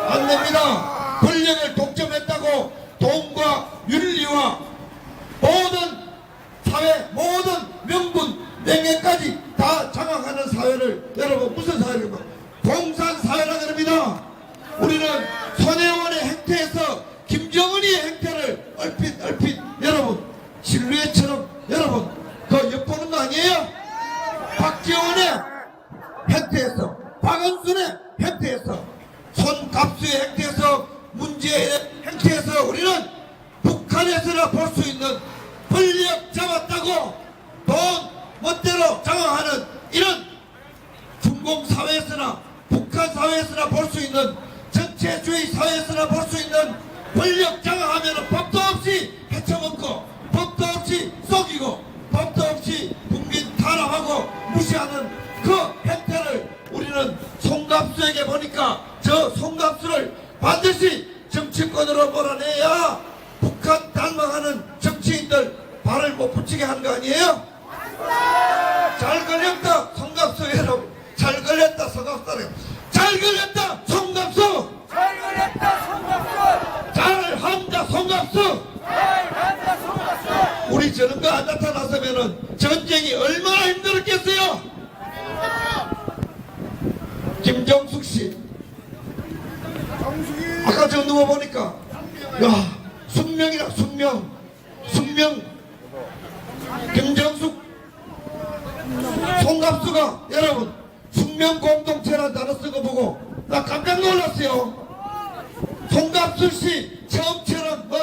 안 됩니다. 권력을 독점했다고 돈과 윤리와 모든 사회 모든 명분 명예까지 다 장악하는 사회를 여러분 무슨 사회를 공산사회라 그럽니다. 우리는 손혜원의 행태에서 김정은이의 행태를 얼핏 여러분 실루엣처럼 여러분 그 엿보는 거 아니에요? 박지원의 행태에서 박원순의 행태에서 손갑수의 행태에서 문재인의 행태에서 우리는 북한에서나 볼 수 있는 권력 잡았다고 돈 멋대로 장악하는 이런 중공사회에서나 북한 사회에서나 볼 수 있는 전체주의 사회에서나 볼 수 있는 권력 장악하면 법도 없이 헤쳐먹고 법도 없이 속이고 법도 없이 국민 탄압하고 무시하는 그 행태를 우리는 송갑수에게 보니까 저 송갑수를 반드시 정치권으로 몰아내야 북한 닮아가는 정치인들 발을 못 붙이게 하는 거 아니에요? 잘 걸렸다 송갑수 여러분, 잘 걸렸다 송갑수, 잘 걸렸다 송갑수, 잘 걸렸다 송갑수! 잘한다 송갑수. 잘한다 송갑수! 우리 저런 거 안 나타났으면은 전쟁이 얼마나 힘들었겠어요? 김정숙 씨 아까 저 누워 보니까 야 숙명이다 숙명 김정숙 송갑수가 여러분 숙명 공동체라는 단어 쓴 거 보고 나 깜짝 놀랐어요. 송갑수 씨 처음처럼 뭐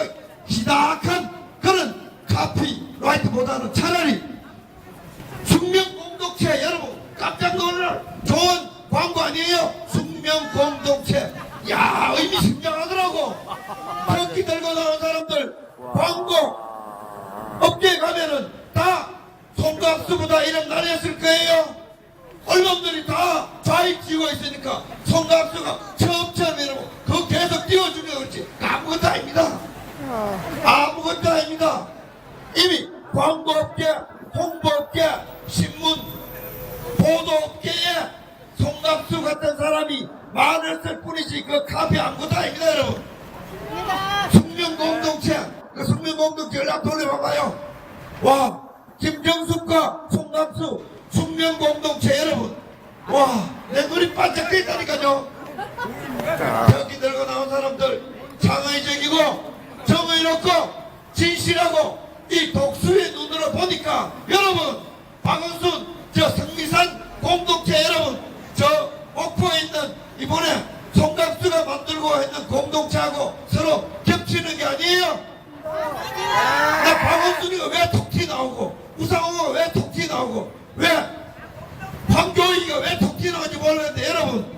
희닥한 그런 카피라이트보다는 차라리 숙명 공동체 여러분 깜짝 놀랄 좋은 광고 아니에요? 숙명 공동체. 야 의미 심장하더라고. 전기 들고 나온 사람들 광고 업계에 가면은 다 송갑수보다 이름 날렸을 거예요. 언론들이 다 좌익 쥐고 있으니까 송갑수가 처음처럼 이러고 그거 계속 띄워주면 그렇지 아무것도 아닙니다. 아무것도 아닙니다. 이미 광고업계, 홍보업계, 신문, 보도업계에 송갑수 같은 사람이 많았을 뿐이지 그 카피 아무것도 아닙니다 여러분. 숙명공동체 그 숙명공동체 연락 돌려봐봐요. 와 김정숙과 송갑수 숙명공동체 여러분 와 내 눈이 반짝 뜨있다니까요. 여기 들고 나온 사람들 창의적이고 정의롭고 진실하고 이 독수의 눈으로 보니까 여러분 박원순 저 성미산 공동체 여러분 저 목포에 있는 이번에 송갑수가 만들고 있는 공동체하고 서로 겹치는 게 아니에요. 나 박원순이가 왜 톡 나오고 우상호가 왜 톡 나오고 왜 황교익이가 왜 톡 나오는지 모르겠는데 여러분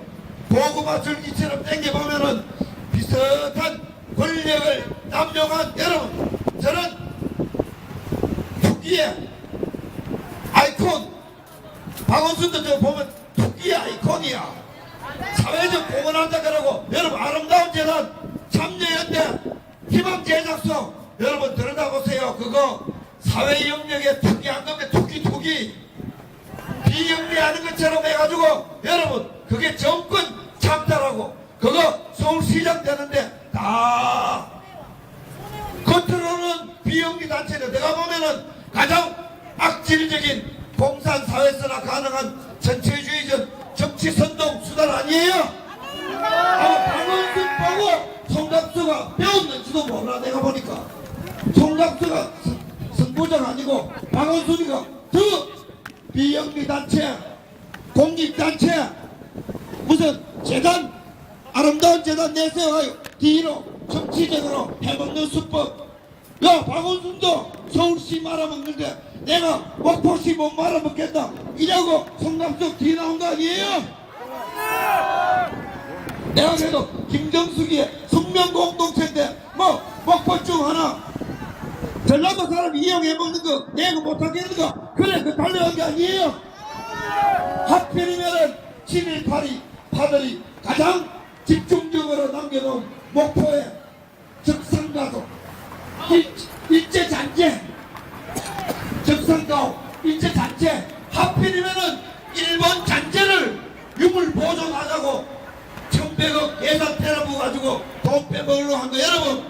고구마 줄기처럼 땡겨보면은 비슷한 권력을 남용한 여러분 저는 투기의 아이콘 박원순도 저 보면 토끼야 아이콘이야. 사회적 공헌한다 그러고 여러분 아름다운 재단 참여연대 희망제작소 여러분 들여다보세요. 그거 사회 영역에 투기한 겁니다. 투기 비영리하는 것처럼 해가지고 여러분 그게 정권 창탈하고 그거 서울시장 되는데 다 겉으로는 비영리 단체들 내가 보면은 가장 악질적인 공산사회서나 가능한 전체주의적 정치선동 수단 아니에요? 박원순 보고 송갑수가 배웠는지도 몰라. 내가 보니까 송갑수가 선부장 아니고 박원순이가 더 비영리 단체 공익단체 무슨 재단 아름다운 재단 내세워가지고 뒤로 정치적으로 해먹는 수법. 야 박원순도 서울시 말아먹는데 내가 목포시 못 말아먹겠다 이라고 송갑수 뒤 나온 거 아니에요? 내가 그래도 김정숙이의 숙명공동체인데 뭐 목포증 하나 전라도 사람 이용해 먹는 거 내가 못하겠는 거 그래 그 달려간 게 아니에요? 하필이면은 7.18이 파들이 가장 집중적으로 남겨놓은 목포의 적산가도 일제잔재 적산가옥 일제잔재 하필이면은 일본 잔재를 유물 보존하자고 1100억 예산 테러부 가지고 돈 빼먹으려고 한 거 여러분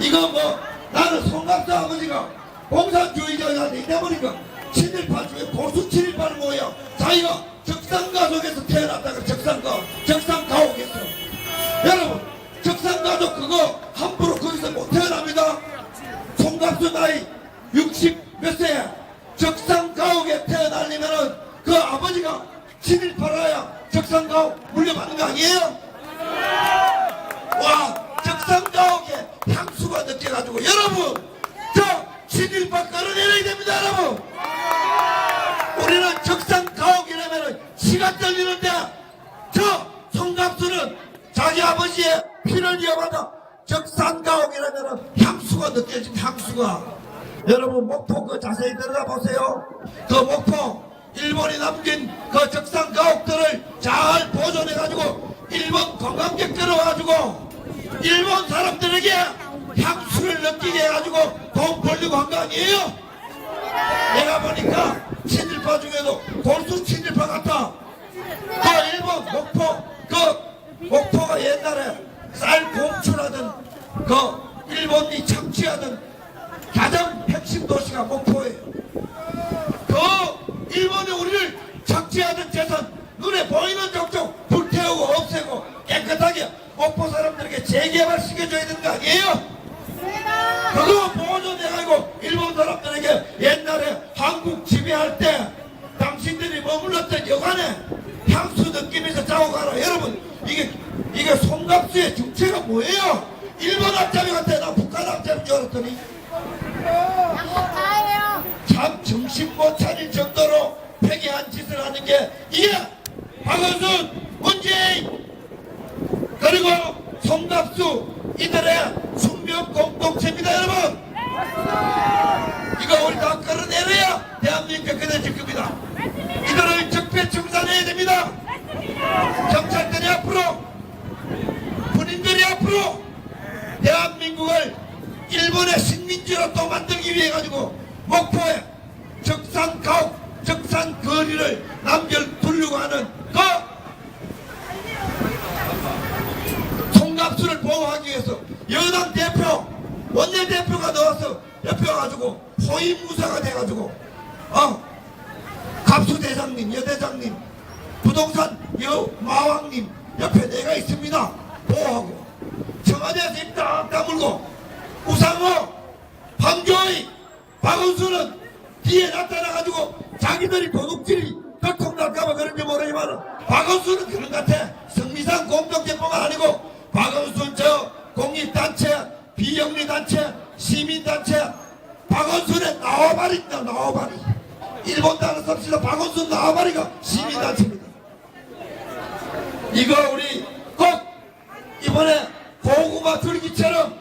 이거 뭐 나는 송갑수 아버지가 공산주의자가 되다 보니까 친일파주의 고수 친일파는 뭐야 자기가 적산가족에서 태어났다가 적산가옥에서 여러분 적산가족 그거 함부로 거기서 못 태어납니다. 송갑수 나이 60 몇 세야 적산가옥에 태어나려면은 그 아버지가 친일파라야 적산가옥 물려받는 거 아니에요? 와 적산가옥에 향수가 느껴가지고 여러분 저 친일파 끌어내려야 됩니다 여러분. 우리는 적산가옥이라면은 시간 떨리는데 저 송갑수는 자기 아버지의 피를 이어받아 적산가옥이라면은 향수가 느껴집니다. 향수가 여러분 목포 그 자세히 들여다보세요. 그 목포 일본이 남긴 그 적산가옥들을 잘 보존해가지고 일본 관광객 끌어와가지고 일본 사람들에게 향수를 느끼게 해가지고 돈 벌려고 한 거 아니에요? 내가 보니까 친일파 중에도 골수 친일파 같아. 그 일본 목포 그 목포가 옛날에 쌀 공출하던 그 일본이 착취하던 가장 핵심 도시가 목포예요. 그 일본이 우리를 착취하던 재산 눈에 보이는 족족 불태우고 없애고 깨끗하게 목포 사람들에게 재개발시켜줘야 되는 거 아니에요? 그거 보존해가지고 일본 사람들에게 옛날에 한국 지배할 때 당신들이 머물렀던 여관에 향수 느끼면서 자고 가라. 여러분 이게 송갑수의 정체가 뭐예요? 일본 앞잡이 같아. 나 북한 앞잡이인 줄 알았더니 참 정신 못 차릴 정도로 폐기한 짓을 하는 게 이게 박원순, 문재인 그리고 송갑수 이들의 숙명 공동체입니다 여러분. 이거 우리 다 끌어내려야 대한민국이 그려질 겁니다. 이들을 적폐청산해야 됩니다. 경찰들이 앞으로 군인들이 앞으로 대한민국을 일본의 식민지로 또 만들기 위해 가지고 목포에 적산가옥 적산거리를 남겨두려고 하는 그 송갑수를 보호하기 위해서 여당 대표 원내대표가 나와서 옆에 와가지고 포위무사가 돼가지고 갑수대장님 여대장님 부동산 여마왕님 옆에 내가 있습니다. 보호하고 청와대에서 입 딱 다물고 우상호 황교익 박원순은 뒤에 나타나가지고 자기들이 도둑질이 덜통날까봐 그런지 모르지만 박원순은 그런 것 같아. 성미산 공동체뿐만 아니고 박원순 저 공익단체 비영리단체 시민단체 박원순의 나와바리입니다. 나와바리 일본 단어 섭씨도 박원순 나와바리가 시민단체입니다. 이거 우리 꼭 이번에 고구마 줄기처럼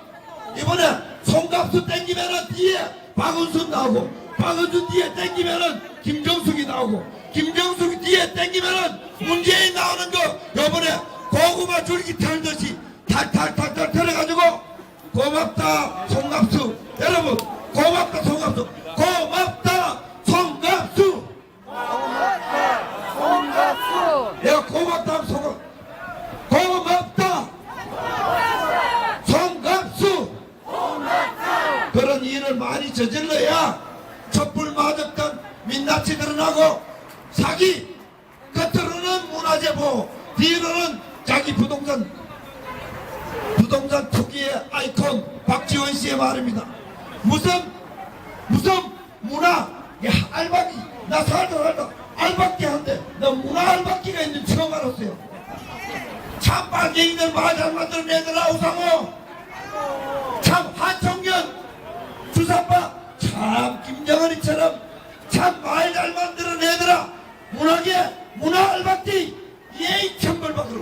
이번에 송갑수 땡기면은 뒤에 박원순 나오고 박원순 뒤에 땡기면은 김정숙이 나오고 김정숙이 뒤에 땡기면은 문재인 나오는 거 요번에 고구마 줄기 털듯이 탈탈탈탈 털어가지고 고맙다 송갑수 여러분 고맙다 송갑수 고맙다 송갑수 내가 고맙다 송갑수 고맙다 송갑수 그런 일을 많이 저질러야 촛불 맞았던 민낯이 드러나고 사기 겉으로는 문화재 보호 뒤로는 자기 부동산 투기의 아이콘 박지원 씨의 말입니다. 무슨 문화 야 알박기 나 살다 알박기 한데 너 문화 알박기가 있는 줄 처음 알았어요. 참 빨갱이들 말 잘 만들어내더라 우상호 참 하청년 주사파 참 김정은이처럼 참 말 잘 만들어내더라 문화 알박기 예의 천벌받으러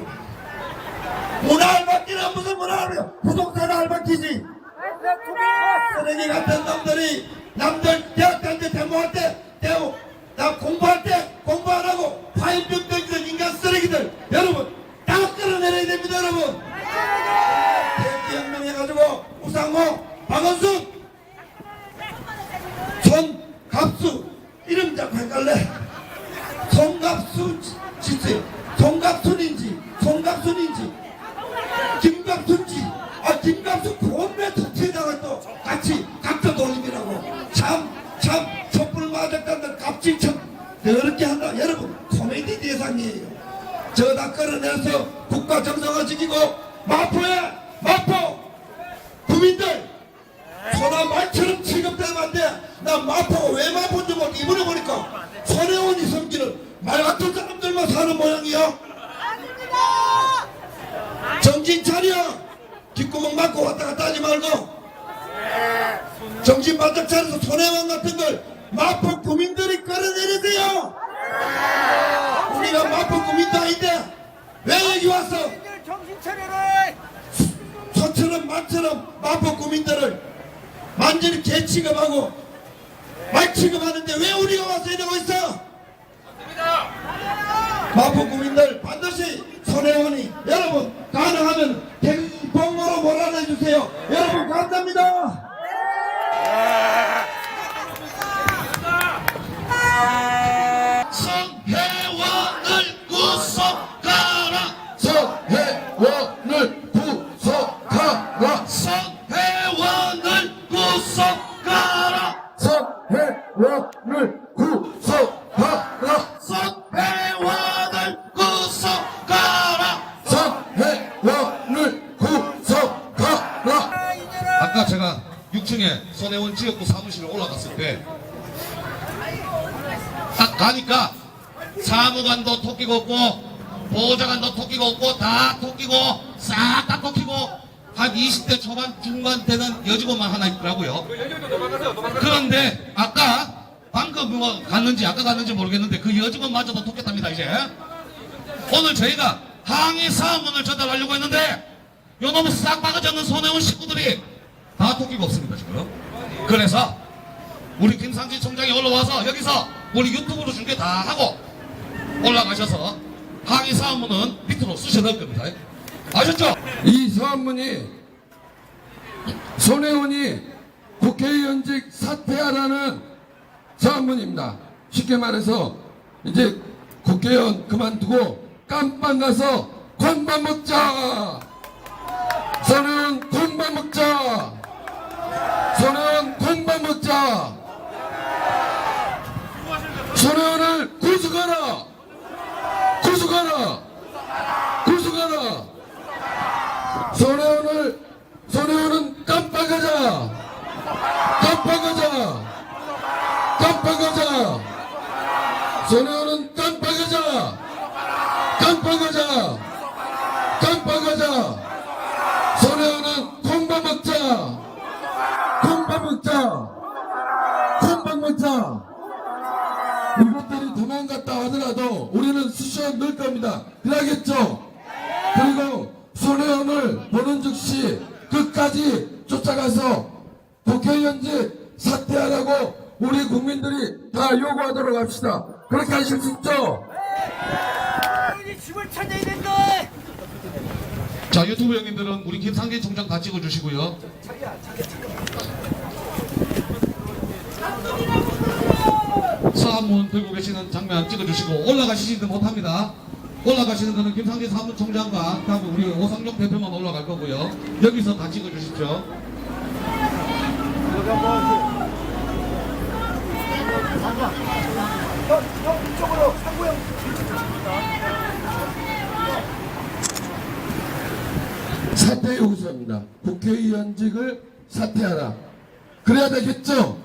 문화 알박기는 무슨 문화 알박기야 부동산 알박기지 쓰레기 같은 놈들이 남들 대학 갈 때 데모할 때 나 공부할 때 공부 안 하고 파일병 덩이들 인간 쓰레기들 여러분 다 끌어내려야 됩니다 여러분 대기혁명 해가지고 우상호 박원순 손갑수 이름 자꾸 헷갈래 송갑수 짓지 송갑순인지 김갑순지 김갑수 고음에 독재당을 또 같이 각자 돌림이라고 참 촛불 맞았다는 갑질참 더럽게 한다 여러분 코미디 대상이에요 저 다 끌어내서 국가 정상화 지키고 마포 국민들 소나 말처럼 취급되면 안 돼. 나 마포가 왜 마포인지 모르고 이번에 보니까 손혜원이 섬기는 말 같은 사람들만 사는 모양이야. 정신 차려. 뒷구멍 맞고 왔다 갔다 하지 말고 정신 바짝 차려서 손혜원 같은 걸 마포 구민들이 끌어내리세요. 우리가 마포 구민도 아닌데 왜 여기 왔어? 정신 차려라. 소처럼 말처럼 마포 구민들을 완전히 개 취급하고 말 취급하는데 왜 우리가 와서 이러고 있어? 마포 구민들 반드시 손혜원이 여러분 가능하면 대봉으로 몰아내주세요. 여러분 감사합니다. 성혜원을 구속하라 성혜원을 구속하라 성혜원을 구속하라 성혜원을 구속하라 성혜원을 구속하라 성혜원을 구속하라 아까 제가 6층에 손혜원 지역구 사무실에 올라갔을 때 딱 가니까 사무관도 토끼고 없고 보좌관도 토끼고 없고 다 토끼고 싹 다 토끼고 한 20대 초반 중반 되는 여직원만 하나 있더라고요. 그런데 아까 방금 뭐 갔는지 아까 갔는지 모르겠는데 그 여직원마저도 토꼈답니다. 이제 오늘 저희가 항의 사항문을 전달하려고 했는데 요놈은 싹 박아졌는 손혜원 식구들이 다 토끼가 없습니다 지금. 그래서 우리 김상진 총장이 올라와서 여기서 우리 유튜브로 중계 다 하고 올라가셔서 항의 사항문은 밑으로 쑤셔 넣을 겁니다. 아셨죠? 이 사안문이 손혜원이 국회의원직 사퇴하라는 사안문입니다. 쉽게 말해서 이제 국회의원 그만두고 깜빵 가서 콩밥 먹자. 손혜원 콩밥 먹자. 손혜원 콩밥 먹자. 손혜원을 구속하라. 구속하라. 구속하라. 손혜원은 깜빵 가자. 깜빵 가자. 깜빵 가자. 손혜원은 깜빵 가자. 깜빵 가자. 깜빵 가자. 손혜원은 콩밥 먹자. 콩밥 먹자. 콩밥 먹자. 이것들이 도망갔다 하더라도 우리는 쑤셔 넣을 겁니다. 그러겠죠? 그리고 손혜원을 보는 즉시 끝까지 쫓아가서 국회의원직 사퇴하라고 우리 국민들이 다 요구하도록 합시다. 그렇게 하실 수 있죠? 우리 집을 찾아야 된다. 자, 유튜브 형님들은 우리 김상진 총장 다 찍어주시고요. 사무원 들고 계시는 장면 찍어주시고, 올라가시지도 못합니다. 올라가시는 거는 김상진 사무총장과 다음 우리 오상용 대표만 올라갈 거고요. 여기서 다 찍어주십시오. 이쪽으로 상구형. 사퇴 요구서입니다. 국회의원직을 사퇴하라. 그래야 되겠죠?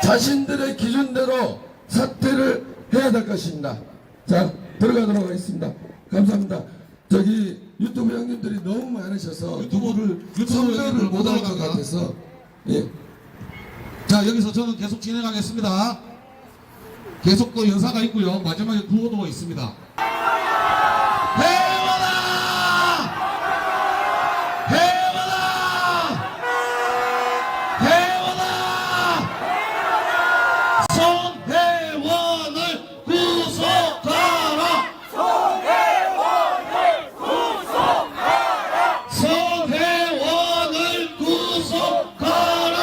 자신들의 기준대로 사퇴를 해야 될 것입니다. 자, 들어가도록 하겠습니다. 감사합니다. 저기 유튜브 형님들이 너무 많으셔서 누구를 선별을 못할 것 같아서 예. 자, 여기서 저는 계속 진행하겠습니다. 계속 또 연사가 있고요. 마지막에 구호도 있습니다. 해원아! 해원아! 해원아! 손혜원을 구속하라! 손혜원을 구속하라!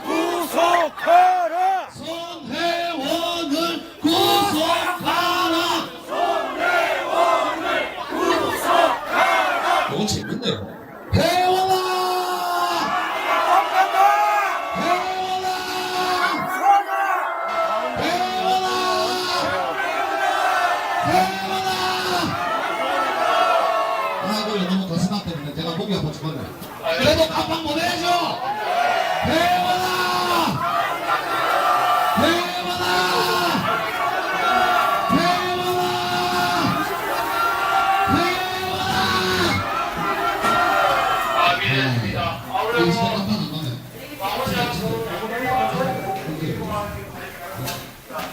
구속하라. 손혜원을 구속하라! 이거 재밌네요. 혜원아! 혜원아! 혜원아! 혜원아! 아이고, 너무 거스나 때문에 제가 목이 아파 죽었네. 그래도 깜빡 보내야죠! 혜원아! 혜원아! 혜원아! 혜원아! 이 시간 깜빡 안 가네.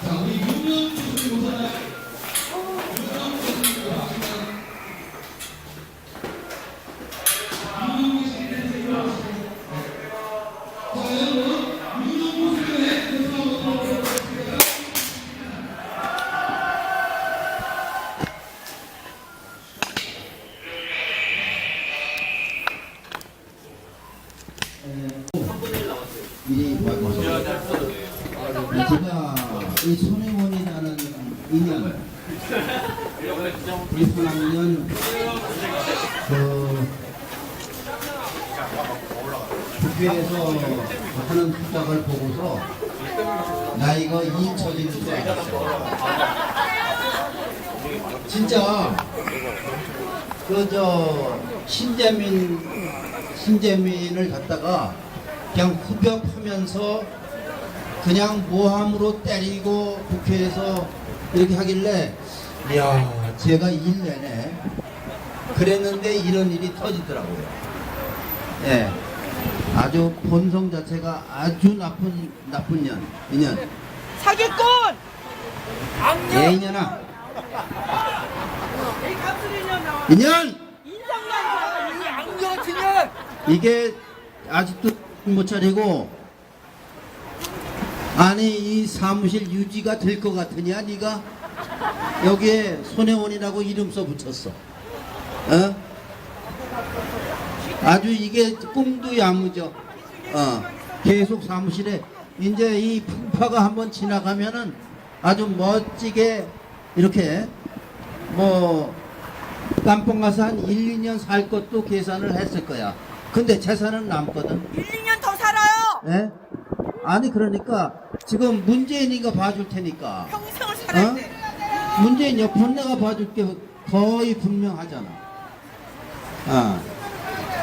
자, 우리 윤영 교수님 오잖아요. 제가 이 손혜원이라는 인연, 우리 손학년 국회에서 하는 부탁을 보고서 나이가 잊혀지는 줄 알았어요. 진짜 신재민을 갖다가 그냥 후벼파면서 그냥 모함으로 때리고 국회에서 이렇게 하길래 이야, 제가 일 내내 그랬는데 이런 일이 터지더라고요. 예, 아주 본성 자체가 아주 나쁜 인연. 사기꾼! 예, 인연아. 이 같은 인연 나와. 인연! 인상난 이 악녀 같은 년! 이게 아직도 못 차리고, 아니 이 사무실 유지가 될 것 같으냐 네가? 여기에 손혜원이라고 이름 써 붙였어. 어? 아주 이게 꿈도 야무져. 계속 사무실에 이제 이 풍파가 한번 지나가면은 아주 멋지게 이렇게 뭐 깜빵 가서 한 1, 2년 살 것도 계산을 했을 거야. 근데 재산은 남거든. 1, 2년 더 살아요! 예? 아니 그러니까 지금 문재인이가 봐줄 테니까. 평생을 살아야 돼. 문재인 옆은 내가 봐줄 게 거의 분명하잖아.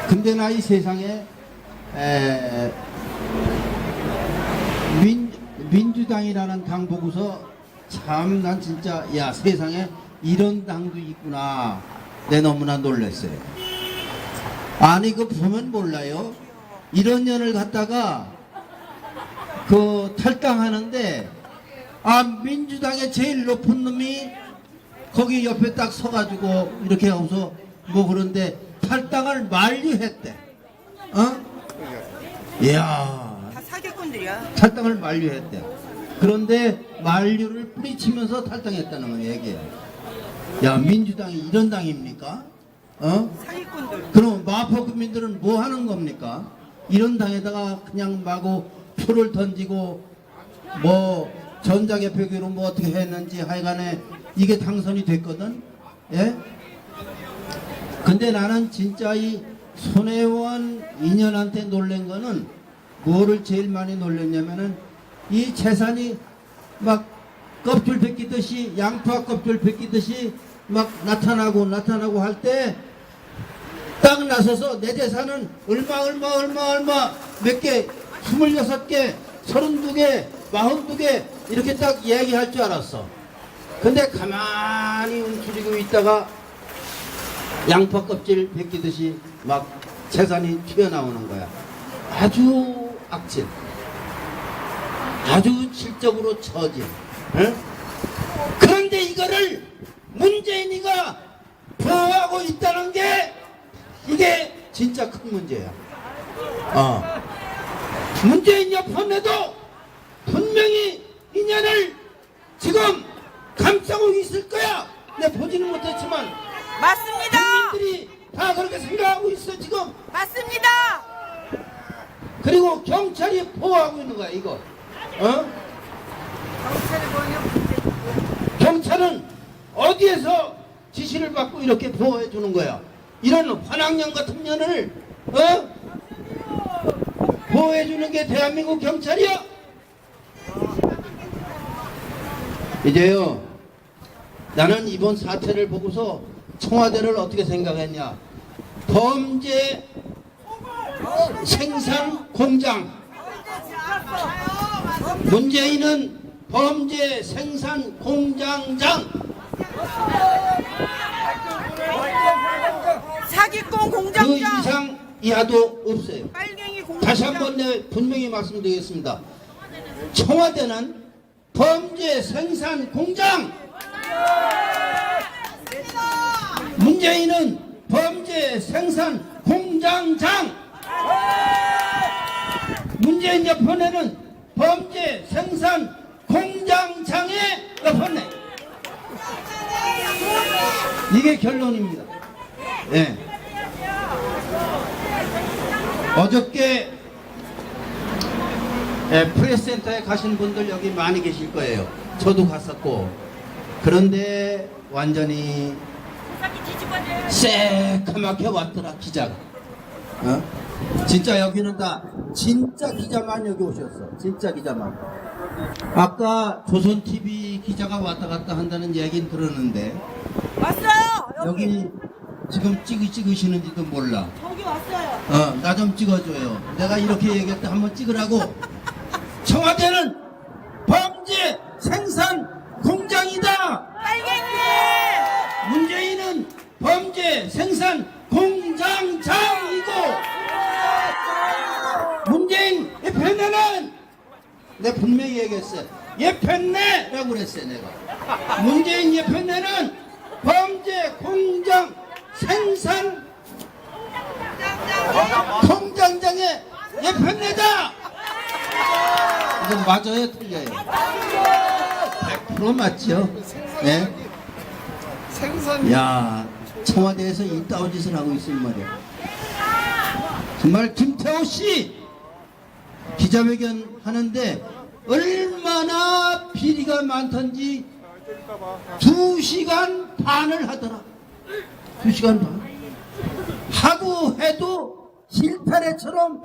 근데 나 이 세상에 민주당이라는 당 보고서 참 난 진짜 야 세상에 이런 당도 있구나. 내 너무나 놀랐어요. 아니 그 보면 몰라요. 이런 년을 갖다가 그 탈당하는데 민주당의 제일 높은 놈이 거기 옆에 딱 서가지고 이렇게 하고서 뭐 그런데 탈당을 만류했대. 이야 사기꾼들이야. 탈당을 만류했대요. 그런데 만류를 뿌리치면서 탈당했다는 거 얘기예요. 야, 민주당이 이런 당입니까? 사기꾼들. 그럼 마포구민들은 뭐 하는 겁니까? 이런 당에다가 그냥 마구 표를 던지고 뭐 전자개표기로 뭐 어떻게 했는지 하여간에 이게 당선이 됐거든. 예? 근데 나는 진짜 이 손혜원 인연한테 놀란 거는 뭐를 제일 많이 놀랐냐면은 이 재산이 막 껍질 벗기듯이 양파 껍질 벗기듯이 막 나타나고 할 때 딱 나서서 내 재산은 얼마 몇 개 26개 32개 42개 이렇게 딱 얘기할 줄 알았어. 근데 가만히 움츠리고 있다가 양파 껍질 벗기듯이 막 재산이 튀어나오는 거야. 아주 악질, 아주 질적으로 처진. 응? 그런데 이거를 문재인이가 보호하고 있다는 게 이게 진짜 큰 문제야. 문재인 옆편에도 분명히 인연을 지금 감싸고 있을 거야. 내가 보지는 못했지만 맞습니다. 국민들이 다 그렇게 생각하고 있어 지금. 맞습니다. 그리고 경찰이 보호하고 있는 거야 이거. 경찰은 어디에서 지시를 받고 이렇게 보호해 주는 거야. 이런 환악년 같은 년을 보호해 주는 게 대한민국 경찰이야. 이제요, 나는 이번 사태를 보고서 청와대를 어떻게 생각했냐. 범죄 생산 공장. 문재인은 범죄 생산 공장장. 사기꾼 그 공장장. 이상 이하도 없어요. 빨갱이 공장장. 다시 한번 내가 분명히 말씀드리겠습니다. 청와대는 범죄 생산 공장. 문재인은 범죄 생산 공장장. 문재인 옆편에는 범죄 생산 공장장의 옆편에. 이게 결론입니다. 네. 어저께 프레스센터에 가신 분들 여기 많이 계실 거예요. 저도 갔었고. 그런데 완전히 새까맣게 왔더라 기자가. 진짜 여기는 다 진짜 기자만 여기 오셨어. 진짜 기자만. 아까 조선TV 기자가 왔다 갔다 한다는 얘기는 들었는데 왔어요. 여기 지금 찍으시는지도 몰라. 저기 왔어요. 나 좀 찍어줘요. 내가 이렇게 얘기할 때 한번 찍으라고. 청와대는 범죄 생산 공장이다. 빨갱이. 문재인은 범죄 생산 공장장이고 문재인 예편내는 내가 분명히 얘기했어요. 예편내라고 그랬어요. 내가 문재인 예편내는 범죄 공장 생산 공장장의 예편내다. 이건 맞아요 틀려요? 100% 맞죠? 네? 야, 청와대에서 이따운 짓을 하고 있으면 말이야. 정말 김태호 씨 기자회견 하는데 얼마나 비리가 많던지 2시간 반을 하더라. 2시간 반. 하고 해도 실타래처럼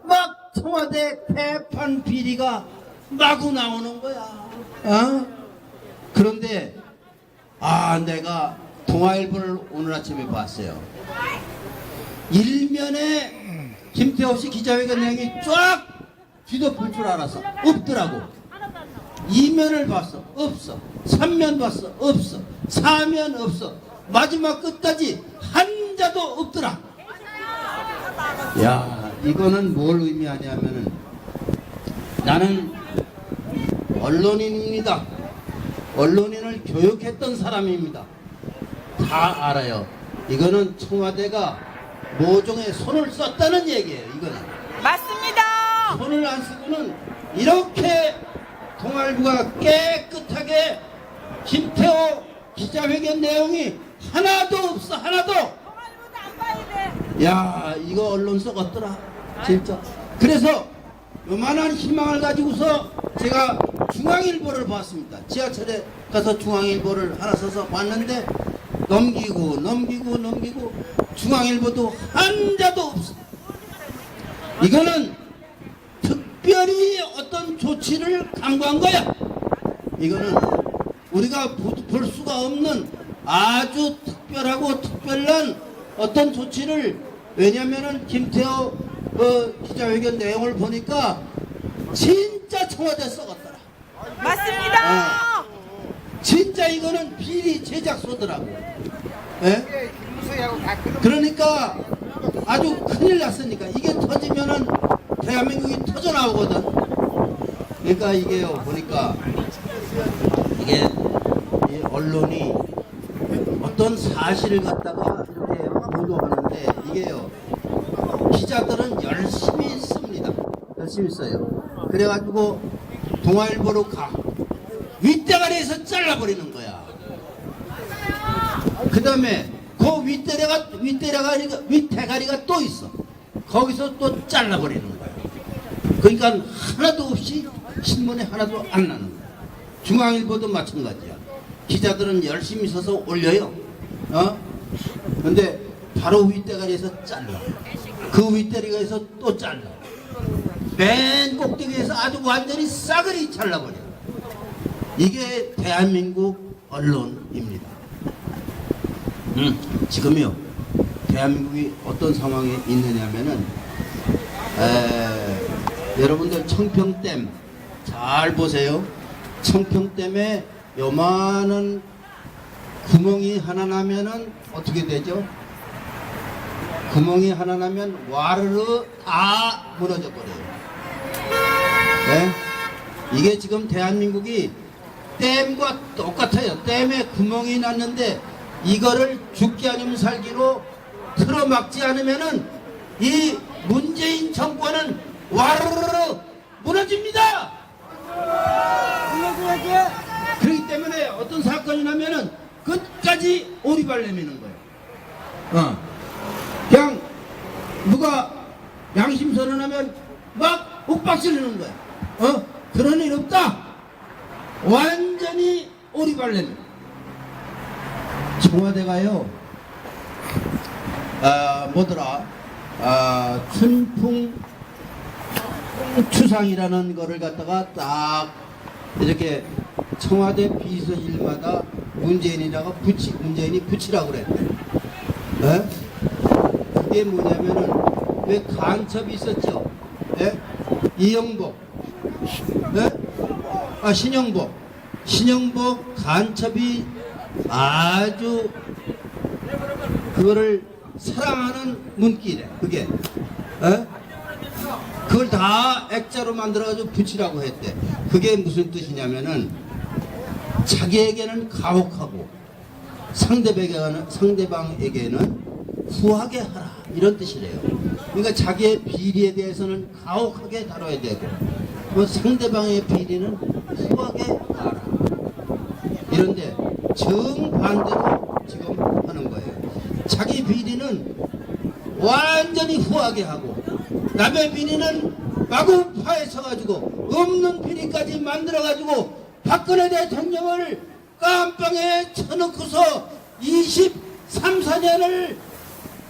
막 청와대 개판 비리가 마구 나오는 거야. 그런데 내가 동아일보를 오늘 아침에 봤어요. 일면에 김태호 씨 기자회견 내용이 쫙 뒤덮을 줄 알았어. 없더라고. 2면을 봤어. 없어. 3면 봤어. 없어. 4면 없어. 마지막 끝까지 한자도 없더라. 야, 이거는 뭘 의미하냐면은 나는 언론인입니다. 언론인을 교육했던 사람입니다. 다 알아요. 이거는 청와대가 모종의 손을 썼다는 얘기예요. 이거는 맞습니다. 손을 안 쓰고는 이렇게 동아일보가 깨끗하게 김태호 기자회견 내용이 하나도 없어. 하나도. 야, 이거 언론 썩었더라 진짜. 그래서 요만한 희망을 가지고서 제가 중앙일보를 봤습니다. 지하철에 가서 중앙일보를 하나 써서 봤는데 넘기고 중앙일보도 한자도 없어. 이거는 특별히 어떤 조치를 강구한 거야. 이거는 우리가 볼 수가 없는 아주 특별한 어떤 조치를, 왜냐면은 김태호 기자회견 내용을 보니까 진짜 청와대 썩었더라. 맞습니다. 진짜 이거는 비리 제작소더라고. 예? 그러니까 아주 큰일 났으니까 이게 터지면은 대한민국이 터져 나오거든. 그러니까 이게요, 보니까 이게 이 언론이 어떤 사실을 갖다가 이렇게 보도하는데 이게요, 기자들은 열심히 씁니다. 열심히 써요. 그래가지고 동아일보로 가. 윗대가리에서 잘라버리는 거야. 그 다음에 그 윗대가리가 또 있어. 거기서 또 잘라버리는 거야. 그러니까 하나도 없이 신문에 하나도 안 나는 거야. 중앙일보도 마찬가지야. 기자들은 열심히 써서 올려요. 근데 바로 윗대가리에서 잘라. 그 윗대가리에서 또 잘라. 맨 꼭대기에서 아주 완전히 싸그리 잘라버려. 이게 대한민국 언론입니다. 지금요, 대한민국이 어떤 상황에 있느냐면은, 여러분들 청평댐 잘 보세요. 청평댐에 요만한 구멍이 하나 나면은 어떻게 되죠? 구멍이 하나 나면 와르르 다 무너져 버려요. 네? 이게 지금 대한민국이 댐과 똑같아요. 댐에 구멍이 났는데 이거를 죽기 아니면 살기로 틀어막지 않으면은 이 문재인 정권은 와르르 무너집니다. 그렇기 때문에 어떤 사건이 나면은 끝까지 오리발 내미는 거예요. 그냥 누가 양심 선언하면 막 욱박지르는 거야. 그런 일 없다. 완전히 오리발 내미는. 청와대가요, 춘풍 추상이라는 거를 갖다가 딱 이렇게 청와대 비서실마다 문재인이 붙이라고 그랬대. 그게 뭐냐면은, 왜 간첩이 있었죠? 이영복, 신영복 간첩이 아주 그거를 사랑하는 문기래. 그게 그걸 다 액자로 만들어가지고 붙이라고 했대. 그게 무슨 뜻이냐면은, 자기에게는 가혹하고 상대방에게는 후하게 하라, 이런 뜻이래요. 그러니까 자기의 비리에 대해서는 가혹하게 다뤄야 되고, 상대방의 비리는 후하게 하라. 이런데 정반대로 지금 하는 거예요. 자기 비리는 완전히 후하게 하고, 남의 비리는 마구 파헤쳐가지고 없는 비리까지 만들어가지고 박근혜 대통령을 깜빵에 쳐놓고서 23, 4년을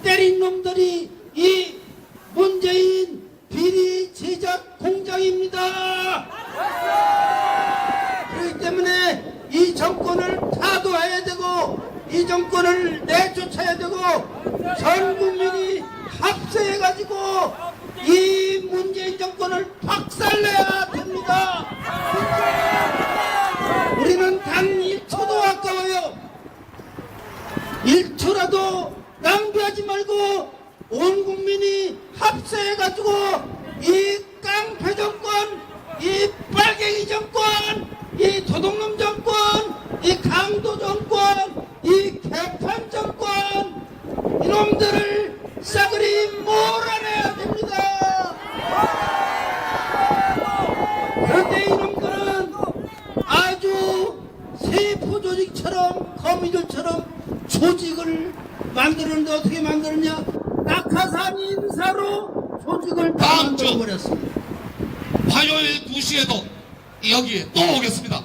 때린 놈들이 이 문재인 비리 제작 공장입니다. 그렇기 때문에 이 정권을 타도해야 되고, 이 정권을 내쫓아야 되고, 전 국민이 합세해가지고 이 문재인 정권을 박살내야 됩니다. 우리는 단 1초도 아까워요. 1초라도 낭비하지 말고 온 국민이 합세해가지고 이 깡패 정권, 이 빨갱이 정권, 이 도둑놈 정권, 이 강도 정권, 이 개판 정권, 이놈들을 싸그리 몰아내야 됩니다. 자식처럼 거미줄처럼 조직을 만들었는데 어떻게 만들었냐? 낙하산 인사로 조직을 다 다음 주. 만들어버렸습니다. 화요일 2시에도 여기에 또 오겠습니다.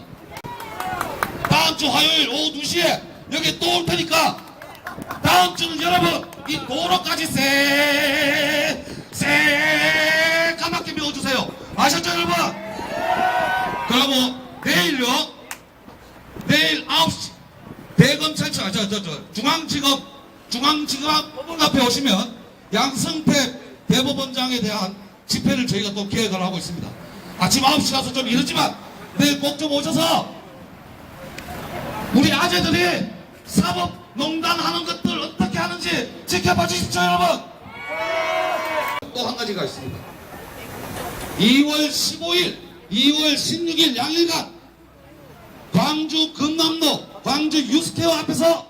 다음 주 화요일 오후 2시에 여기 또 올 테니까 다음 주는 여러분 이 도로까지 새까맣게 메워주세요. 아셨죠 여러분? 그리고 내일요, 내일 9시 대검찰청 중앙지검 법원 앞에 오시면 양승태 대법원장에 대한 집회를 저희가 또 계획을 하고 있습니다. 아침 9시라서 좀 이르지만 내일 꼭 좀 오셔서 우리 아재들이 사법농단 하는 것들 어떻게 하는지 지켜봐 주십시오 여러분. 또 한 가지가 있습니다. 2월 15일 2월 16일 양일간 광주 금남로 광주 유스케어 앞에서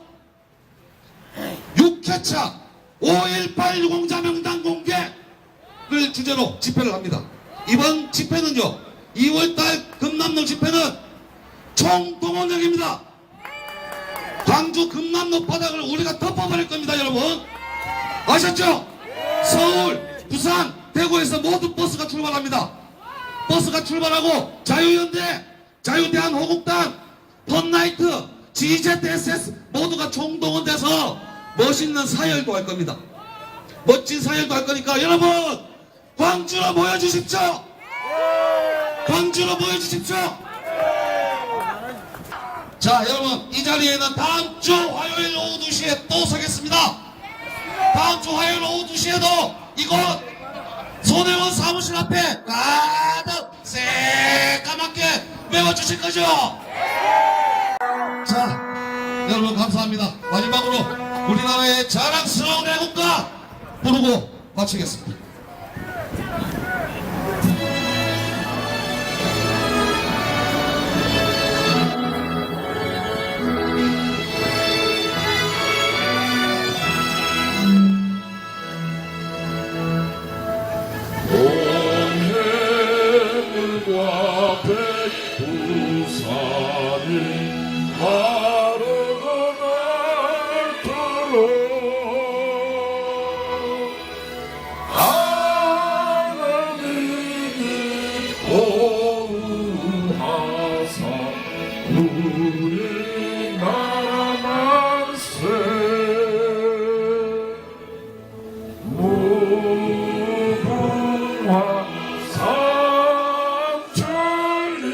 6회차 5.18 유공자 명단 공개를 주제로 집회를 합니다. 이번 집회는요 2월달 금남로 집회는 총동원령입니다. 광주 금남로 바닥을 우리가 덮어버릴 겁니다 여러분. 아셨죠? 서울, 부산, 대구에서 모두 버스가 출발합니다. 버스가 출발하고 자유연대, 자유대한호국당, 펀나이트, GZSS 모두가 총동원돼서 멋있는 사열도 할 겁니다. 멋진 사열도 할 거니까 여러분 광주로 모여주십시오. 광주로 모여주십시오. 자 여러분 이 자리에는 다음 주 화요일 오후 2시에 또 서겠습니다. 다음 주 화요일 오후 2시에도 이곳 손혜원 사무실 앞에 가득 새까맣게 메워주실 거죠? 자 여러분 감사합니다. 마지막으로 우리나라의 자랑스러운 애국가 부르고 마치겠습니다. 동해물과 백두산이 마르고 닳도록 하나님이 보호하사 우리나라 만세 무궁화 삼천리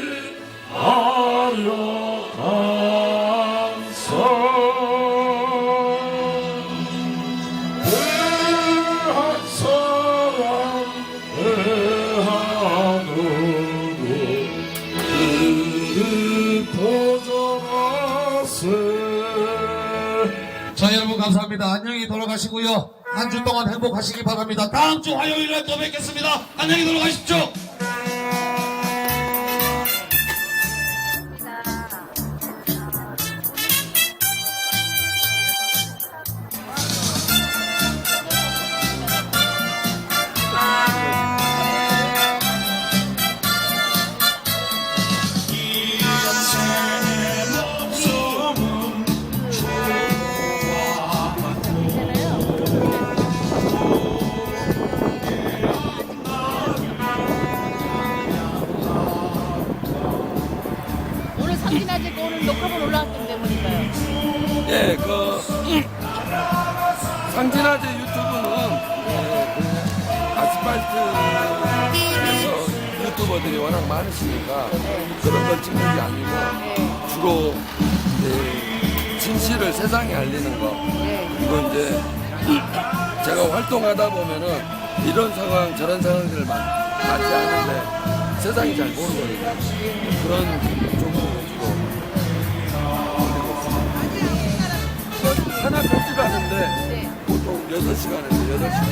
아려간서 대한 사랑 대한으로 그리 보존하세. 자 여러분 감사합니다. 안녕히 돌아가시고요. 한 주 동안 행복하시기 바랍니다. 다음 주 화요일에 또 뵙겠습니다. 안녕히 돌아가십시오. 오늘 상진아재 거 오늘 녹화본 올라왔기 때문인가요? 예, 상진아재 유튜브는 아스팔트에서 유튜버들이 워낙 많으시니까 그런 걸 찍는 게 아니고 주로 진실을 세상에 알리는 거. 그리고 이제 제가 활동하다 보면은 이런 상황 저런 상황들을 맞지 않는데 세상이 잘 모르거든요. 그런 쪽으로 주로 하나 코스가 하는데 보통 6시간에서 8시간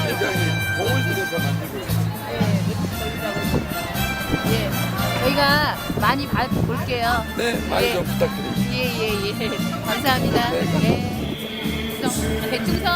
굉장히 공을 들여서 만들고 있어요. 예. 저희가 많이 볼게요. 네, 많이 좀 부탁드립니다. 예. 감사합니다. 네, 감사합니다. 백충성.